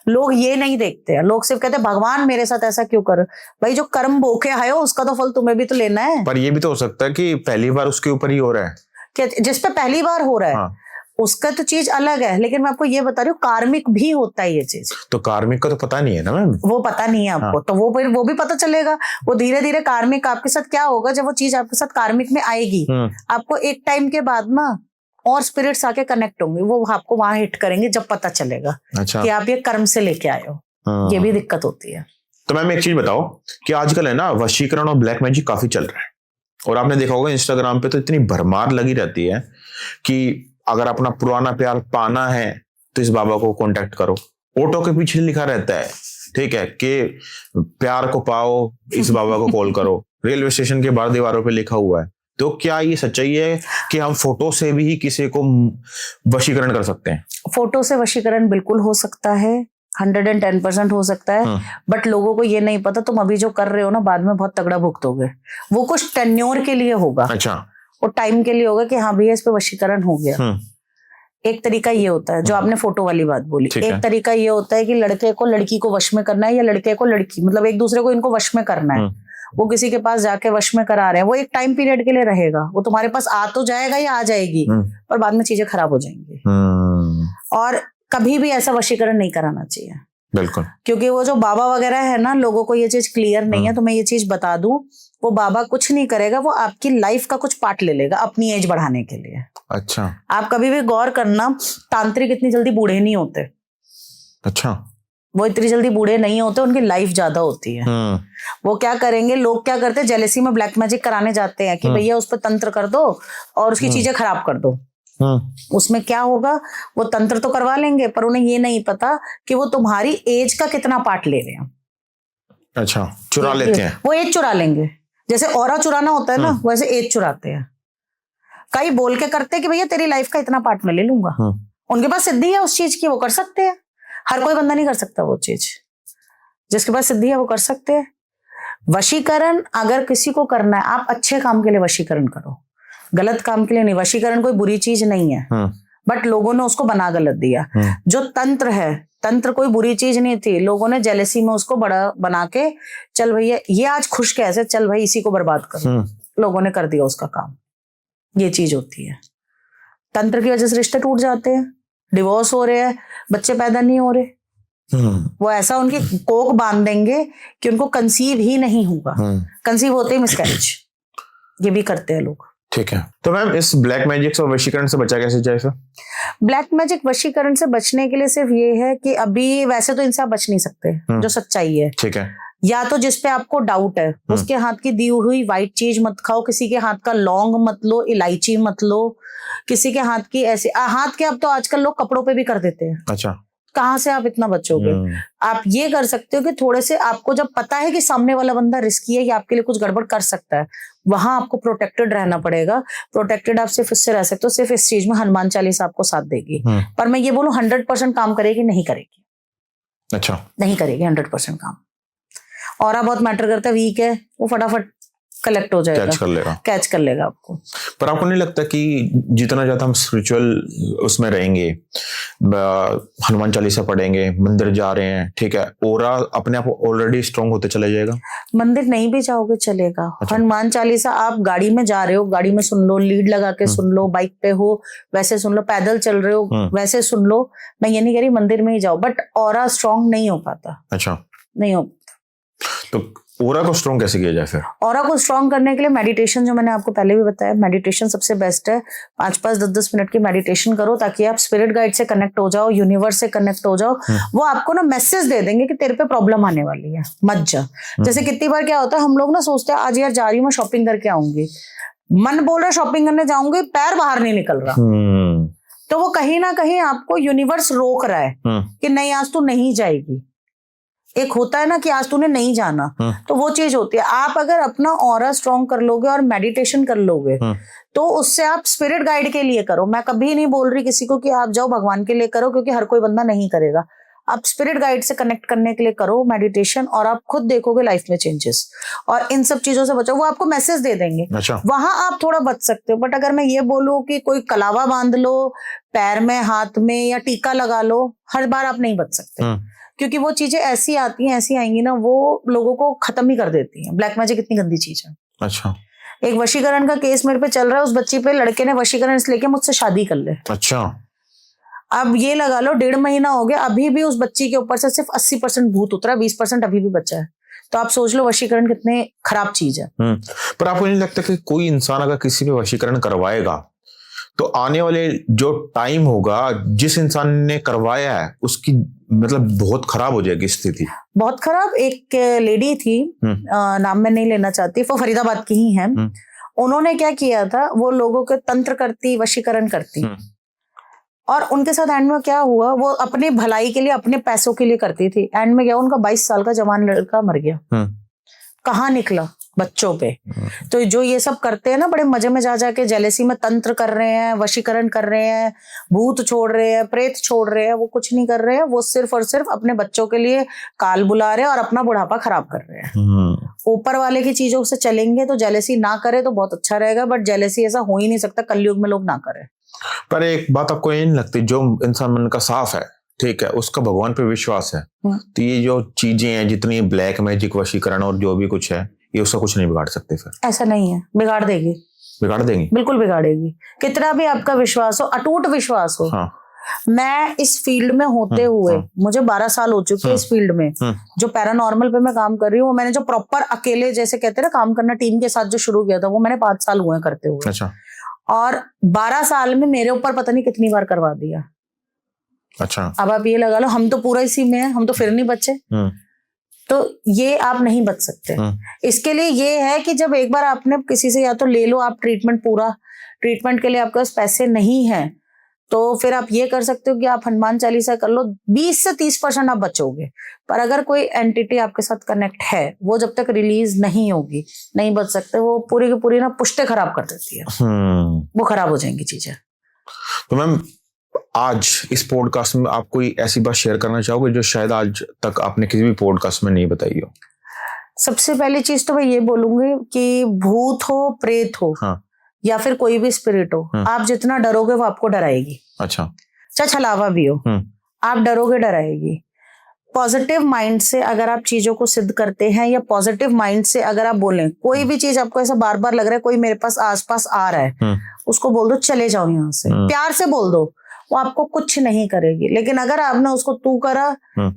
लोग ये नहीं देखते हैं, लोग सिर्फ कहते हैं भगवान मेरे साथ ऐसा क्यों कर। भाई जो कर्म बो के आए हो उसका तो फल तुम्हें भी तो लेना है। पर ये भी तो हो सकता है कि पहली बार उसके ऊपर ही हो रहा है, क्या जिस पे पहली बार हो रहा है। हाँ। उसका तो चीज अलग है, लेकिन मैं आपको ये बता रही हूँ कार्मिक भी होता है ये चीज। तो कार्मिक का तो पता नहीं है ना मैम? वो पता नहीं है आपको। हाँ। तो वो भी पता चलेगा। वो धीरे धीरे कार्मिक आपके साथ क्या होगा, जब वो चीज आपके साथ कार्मिक में आएगी, आपको एक टाइम के बाद ना और स्पिरिट्स आके कनेक्ट होंगे, वो आपको वहां हिट करेंगे जब पता चलेगा। अच्छा। कि आप ये कर्म से लेके आए हो। ये भी दिक्कत होती है। तो मैम एक चीज बताओ कि आजकल है ना वशीकरण और ब्लैक मैजिक काफी चल रहा है, और आपने देखा होगा इंस्टाग्राम पे तो इतनी भरमार लगी रहती है कि अगर अपना पुराना प्यार पाना है तो इस बाबा को कांटेक्ट करो। ऑटो के पीछे लिखा रहता है, ठीक है, कि प्यार को पाओ इस बाबा को कॉल करो। रेलवे स्टेशन के बाहर दीवारों पे लिखा हुआ है। तो क्या ये सच्चाई है कि हम फोटो से भी किसी को वशीकरण कर सकते हैं? फोटो से वशीकरण बिल्कुल हो सकता है, 110% हो सकता है। बट लोगों को ये नहीं पता, तुम अभी जो कर रहे हो ना बाद में बहुत तगड़ा भुगतोगे। वो कुछ टेन्योर के लिए होगा। अच्छा। वो टाइम के लिए होगा कि हाँ भैया इस पे वशीकरण हो गया। एक तरीका ये होता है जो आपने फोटो वाली बात बोली। एक तरीका ये होता है कि लड़के को लड़की को वश में करना है, या लड़के को लड़की, मतलब एक दूसरे को इनको वश में करना है। वो किसी के पास जाके वश में करा रहे हैं, वो एक टाइम पीरियड के लिए रहेगा। वो तुम्हारे पास आ तो जाएगा या आ जाएगी, पर बाद में चीजें खराब हो जाएंगी। और कभी भी ऐसा वशीकरण नहीं कराना चाहिए। बिल्कुल। क्योंकि वो जो बाबा वगैरह है ना, लोगों को ये चीज क्लियर नहीं है। तो मैं ये चीज बता दूं, वो बाबा कुछ नहीं करेगा, वो आपकी लाइफ का कुछ पार्ट ले लेगा अपनी एज बढ़ाने के लिए। अच्छा। आप कभी भी गौर करना, तांत्रिक इतनी जल्दी बूढ़े नहीं होते। अच्छा। वो इतनी जल्दी बूढ़े नहीं होते, उनकी लाइफ ज्यादा होती है। वो क्या करेंगे, लोग क्या करते हैं, जेलेसी में ब्लैक मैजिक कराने जाते हैं कि भैया उस पर तंत्र कर दो और उसकी चीजें खराब कर दो। उसमें क्या होगा, वो तंत्र तो करवा लेंगे पर उन्हें ये नहीं पता कि वो तुम्हारी एज का कितना पार्ट ले रहे हैं। अच्छा, चुरा लेते हैं। वो एज चुरा लेंगे, जैसे ऑरा चुराना होता है ना, वैसे एज चुराते हैं। कई बोल के करते हैं कि भैया तेरी लाइफ का इतना पार्ट मैं ले लूंगा। उनके पास सिद्धि है उस चीज की, वो कर सकते हैं। हर कोई बंदा नहीं कर सकता वो चीज, जिसके पास सिद्धि है वो कर सकते हैं। वशीकरण अगर किसी को करना है, आप अच्छे काम के लिए वशीकरण करो, गलत काम के लिए नहीं। वशीकरण कोई बुरी चीज नहीं है, बट लोगों ने उसको बना गलत दिया। जो तंत्र है, तंत्र कोई बुरी चीज नहीं थी, लोगों ने जेलेसी में उसको बड़ा बना के, चल भैया ये आज खुश कैसे, चल भाई इसी को बर्बाद करो, लोगों ने कर दिया उसका काम। ये चीज होती है। तंत्र की वजह से रिश्ते टूट जाते हैं, डिवोर्स हो रहे हैं, बच्चे पैदा नहीं हो रहे। वो ऐसा उनकी कोक बांध देंगे कि उनको कंसीव ही नहीं होगा। कंसीव होते ही मिसकैरेज। ये भी करते हैं लोग। ठीक है। तो मैम इस ब्लैक मैजिक और वशीकरण से बचा कैसे जाए? ब्लैक मैजिक वशीकरण से बचने के लिए सिर्फ ये है कि अभी वैसे तो इनसे आप बच नहीं सकते, जो सच्चाई है। ठीक है। या तो जिसपे आपको डाउट है उसके हाथ की दी हुई व्हाइट चीज मत खाओ, किसी के हाथ का लौंग मत लो, इलायची मत लो, किसी के हाथ की ऐसे हाथ के, अब तो आजकल लोग कपड़ों पे भी कर देते हैं। अच्छा। कहाँ से आप इतना बचोगे? आप ये कर सकते हो कि थोड़े से आपको जब पता है कि सामने वाला बंदा रिस्की है या आपके लिए कुछ गड़बड़ कर सकता है, वहां आपको प्रोटेक्टेड रहना पड़ेगा। प्रोटेक्टेड आप सिर्फ इससे रह सकते हो, सिर्फ इस चीज में हनुमान चालीसा आपको साथ देगी। पर मैं ये बोलूं 100% काम करेगी नहीं करेगी? अच्छा, नहीं करेगी 100% काम। और बहुत मैटर करता है, वीक है वो फटाफट कलेक्ट हो जाएगा, कैच कर लेगा आपको। पर आपको नहीं लगता कि जितना ज्यादा हम स्पिरिचुअल उसमें रहेंगे, हनुमान चालीसा पढ़ेंगे, मंदिर जा रहे हैं, ठीक है, ओरा अपने आप ऑलरेडी स्ट्रांग होते चला जाएगा? मंदिर नहीं भी जाओगे चलेगा। अच्छा। हनुमान चालीसा आप गाड़ी में जा रहे हो, गाड़ी में सुन लो, लीड लगा के सुन लो, बाइक पे हो वैसे सुन लो, पैदल चल रहे हो वैसे सुन लो। मैं ये नहीं कह रही मंदिर में ही जाओ, बट ऑरा स्ट्रांग नहीं हो पाता। अच्छा, नहीं हो। तो ऑरा को स्ट्रॉन्ग कैसे किया जाए फिर? ऑरा को स्ट्रॉन्ग करने के लिए मेडिटेशन, जो मैंने आपको पहले भी बताया, मेडिटेशन सबसे बेस्ट है। 5-5, 10-10 मिनट की मेडिटेशन करो ताकि आप स्पिरिट गाइड से कनेक्ट हो जाओ, यूनिवर्स से कनेक्ट हो जाओ। वो आपको ना मैसेज दे देंगे कि तेरे पे प्रॉब्लम आने वाली है, मत जा। जैसे कितनी बार क्या होता है, हम लोग ना सोचते हैं आज यार जा रही हूँ मैं शॉपिंग करके आऊंगी, मन बोल रहा है शॉपिंग करने जाऊंगी, पैर बाहर नहीं निकल रहा। तो वो कहीं ना कहीं आपको यूनिवर्स रोक रहा है कि नहीं आज तू नहीं जाएगी। एक होता है ना कि आज तूने नहीं जाना, तो वो चीज होती है। आप अगर अपना ऑरा स्ट्रॉन्ग कर लोगे और मेडिटेशन कर लोगे तो उससे आप स्पिरिट गाइड के लिए करो। मैं कभी नहीं बोल रही किसी को कि आप जाओ भगवान के लिए करो, क्योंकि हर कोई बंदा नहीं करेगा। आप स्पिरिट गाइड से कनेक्ट करने के लिए करो मेडिटेशन, और आप खुद देखोगे लाइफ में चेंजेस। और इन सब चीजों से बचो, वो आपको मैसेज दे देंगे। अच्छा। वहां आप थोड़ा बच सकते हो। बट अगर मैं ये बोलूं कि कोई कलावा बांध लो पैर में, हाथ में, या टीका लगा लो, हर बार आप नहीं बच सकते, क्योंकि वो चीजें ऐसी आती हैं, ऐसी आएंगी ना, वो लोगों को खत्म ही कर देती हैं। ब्लैक मैजिक इतनी गंदी चीज है। अच्छा। एक वशीकरण का केस मेरे पे चल रहा है, उस बच्ची पे लड़के ने वशीकरण इसलिए कि मुझसे शादी कर ले। अच्छा। अब ये लगा लो 1.5 महीना हो गया, अभी भी उस बच्ची के ऊपर से सिर्फ 80% भूत उतरा, 20% अभी भी बचा है। तो आप सोच लो वशीकरण कितने खराब चीज है। पर आपको नहीं लगता कि कोई इंसान अगर किसी पे वशीकरण करवाएगा तो आने वाले जो टाइम होगा, जिस इंसान ने करवाया है उसकी मतलब बहुत खराब हो जाएगी स्थिति? बहुत खराब। एक लेडी थी, नाम मैं नहीं लेना चाहती, वो फरीदाबाद की ही है। उन्होंने क्या किया था, वो लोगों के तंत्र करती, वशीकरण करती, और उनके साथ एंड में क्या हुआ, वो अपनी भलाई के लिए, अपने पैसों के लिए करती थी। एंड में क्या, उनका 22 साल का जवान लड़का मर गया। कहाँ निकला? बच्चों पे। तो जो ये सब करते हैं ना, बड़े मजे में जा के जेलेसी में तंत्र कर रहे हैं, वशीकरण कर रहे हैं, भूत छोड़ रहे हैं, प्रेत छोड़ रहे हैं, वो कुछ नहीं कर रहे हैं। वो सिर्फ और सिर्फ अपने बच्चों के लिए काल बुला रहे हैं और अपना बुढ़ापा खराब कर रहे हैं। ऊपर वाले की चीजों से चलेंगे तो जेलेसी ना करे तो बहुत अच्छा रहेगा, बट जेलेसी ऐसा हो ही नहीं सकता, कलयुग में लोग ना करें। पर एक बात आपको ये नहीं लगती, जो इंसान मन का साफ है, ठीक है, उसका भगवान पे विश्वास है, तो ये जो चीजें हैं, जितनी ब्लैक मैजिक, वशीकरण और जो भी कुछ है, ये उसका कुछ नहीं बिगाड़ सकते? फिर ऐसा नहीं है, बिगाड़ देगी। बिगाड़ देंगी? बिल्कुल बिगाड़ेगी। कितना भी आपका विश्वास हो, अटूट विश्वास हो। हाँ। मैं इस फील्ड में होते हुए मुझे 12 साल हो चुके हैं इस फील्ड में। जो पैरानॉर्मल पे मैं काम कर रही हूँ, मैंने जो प्रॉपर अकेले जैसे कहते हैं ना काम करना, टीम के साथ जो शुरू किया था, वो मैंने 5 साल हुए करते हुए। अच्छा। और 12 साल में मेरे ऊपर पता नहीं कितनी बार करवा दिया। अच्छा। अब आप ये लगा लो, हम तो पूरा इसी में है, हम तो फिर नहीं बचे। तो ये आप नहीं बच सकते। इसके लिए ये है कि जब एक बार आपने किसी से या तो ले लो आप ट्रीटमेंट, पूरा ट्रीटमेंट के लिए आपके पास पैसे नहीं है, तो फिर आप ये कर सकते हो कि आप हनुमान चालीसा कर लो, 20 से 30% आप बचोगे। पर अगर कोई एंटिटी आपके साथ कनेक्ट है, वो जब तक रिलीज नहीं होगी नहीं बच सकते। वो पूरी की पूरी ना पुश्ते खराब कर देती है। वो खराब हो जाएंगी चीजें। तो मैम, आज इस पॉडकास्ट में आप कोई ऐसी बात शेयर करना चाहोगे जो शायद आज तक आपने किसी भी पॉडकास्ट में नहीं बताई हो? सबसे पहली चीज तो मैं ये बोलूंगी कि भूत हो, प्रेत हो, हाँ, या फिर कोई भी स्पिरिट हो, आप जितना डरोगे वो आपको डराएगी। अच्छा। चाहे छलावा भी हो, आप डरोगे, डराएगी। पॉजिटिव माइंड से अगर आप चीजों को सिद्ध करते हैं, या पॉजिटिव माइंड से अगर आप बोलें, कोई भी चीज आपको ऐसा बार बार लग रहा है कोई मेरे पास आसपास आ रहा है, उसको बोल दो चले जाओ यहाँ से, प्यार से बोल दो, वो आपको कुछ नहीं करेगी। लेकिन अगर आपने उसको तू करा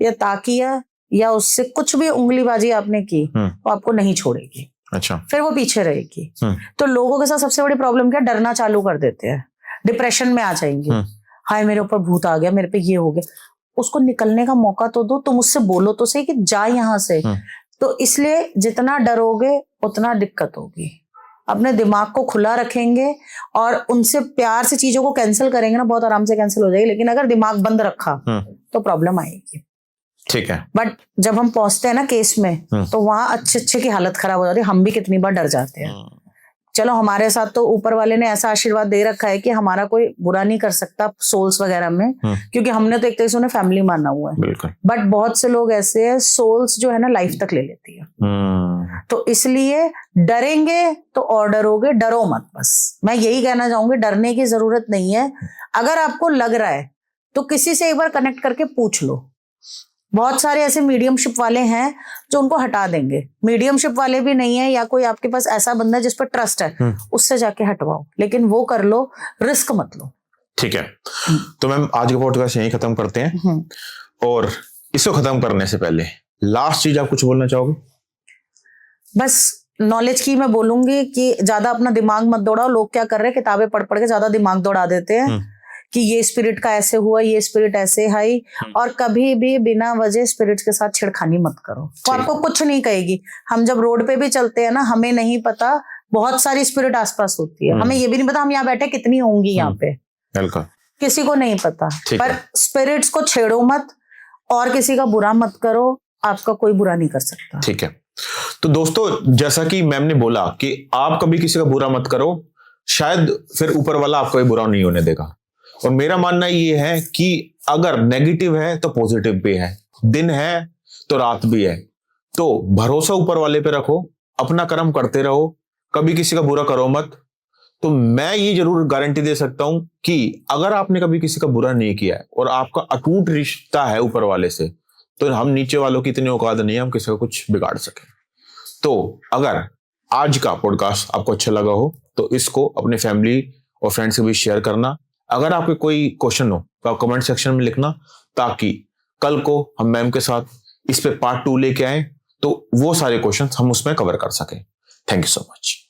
या ता किया या उससे कुछ भी उंगलीबाजी आपने की, वो आपको नहीं छोड़ेगी। अच्छा। फिर वो पीछे रहेगी। तो लोगों के साथ सबसे बड़ी प्रॉब्लम क्या, डरना चालू कर देते हैं, डिप्रेशन में आ जाएंगे, हाय मेरे ऊपर भूत आ गया, मेरे पे ये हो गया। उसको निकलने का मौका तो दो, तुम उससे बोलो तो सही कि जा यहाँ से। तो इसलिए जितना डरोगे उतना दिक्कत होगी। अपने दिमाग को खुला रखेंगे और उनसे प्यार से चीजों को कैंसिल करेंगे ना, बहुत आराम से कैंसिल हो जाएगी। लेकिन अगर दिमाग बंद रखा तो प्रॉब्लम आएगी। ठीक है। बट जब हम पहुंचते हैं ना केस में, तो वहां अच्छे की हालत खराब हो जाती है। हम भी कितनी बार डर जाते हैं, चलो हमारे साथ तो ऊपर वाले ने ऐसा आशीर्वाद दे रखा है कि हमारा कोई बुरा नहीं कर सकता सोल्स वगैरह में, क्योंकि हमने तो एक तरह से उन्हें फैमिली माना हुआ है। बिल्कुल। बट बहुत से लोग ऐसे हैं, सोल्स जो है ना लाइफ तक ले लेती है। तो इसलिए डरेंगे तो और डरोगे, डरो मत। बस मैं यही कहना चाहूंगी, डरने की जरूरत नहीं है। अगर आपको लग रहा है तो किसी से एक बार कनेक्ट करके पूछ लो। बहुत सारे ऐसे मीडियमशिप वाले हैं जो उनको हटा देंगे। मीडियमशिप वाले भी नहीं है, या कोई आपके पास ऐसा बंदा है जिस पर ट्रस्ट है, उससे जाके हटवाओ, लेकिन वो कर लो, रिस्क मत लो। ठीक है, तो मैम आज का पॉडकास्ट यहीं खत्म करते हैं। और इसको खत्म करने से पहले लास्ट चीज आप कुछ बोलना चाहोगे? बस नॉलेज की मैं बोलूंगी कि ज्यादा अपना दिमाग मत दौड़ाओ। लोग क्या कर रहे हैं, किताबें पढ़ पढ़ के ज्यादा दिमाग दौड़ा देते हैं कि ये स्पिरिट का ऐसे हुआ, ये स्पिरिट ऐसे है, और कभी भी बिना वजह स्पिरिट के साथ छिड़खानी मत करो। वो आपको कुछ नहीं कहेगी। हम जब रोड पे भी चलते हैं ना, हमें नहीं पता बहुत सारी स्पिरिट आसपास होती है, हमें ये भी नहीं पता हम यहाँ बैठे कितनी होंगी यहाँ पे, किसी को नहीं पता। पर स्पिरिट्स को छेड़ो मत और किसी का बुरा मत करो, आपका कोई बुरा नहीं कर सकता। ठीक है, तो दोस्तों जैसा कि मैम ने बोला कि आप कभी किसी का बुरा मत करो, शायद फिर ऊपर वाला आपका भी बुरा नहीं होने देगा। और मेरा मानना ये है कि अगर नेगेटिव है तो पॉजिटिव भी है, दिन है तो रात भी है। तो भरोसा ऊपर वाले पे रखो, अपना कर्म करते रहो, कभी किसी का बुरा करो मत। तो मैं ये जरूर गारंटी दे सकता हूं कि अगर आपने कभी किसी का बुरा नहीं किया है और आपका अटूट रिश्ता है ऊपर वाले से, तो हम नीचे वालों की इतनी औकात नहीं है हम किसी का कुछ बिगाड़ सके। तो अगर आज का पॉडकास्ट आपको अच्छा लगा हो तो इसको अपने फैमिली और फ्रेंड्स के बीच शेयर करना। अगर आपके कोई क्वेश्चन हो तो आप कमेंट सेक्शन में लिखना, ताकि कल को हम मैम के साथ इस पे पार्ट 2 लेके आए तो वो सारे क्वेश्चन हम उसमें कवर कर सकें। Thank you so much.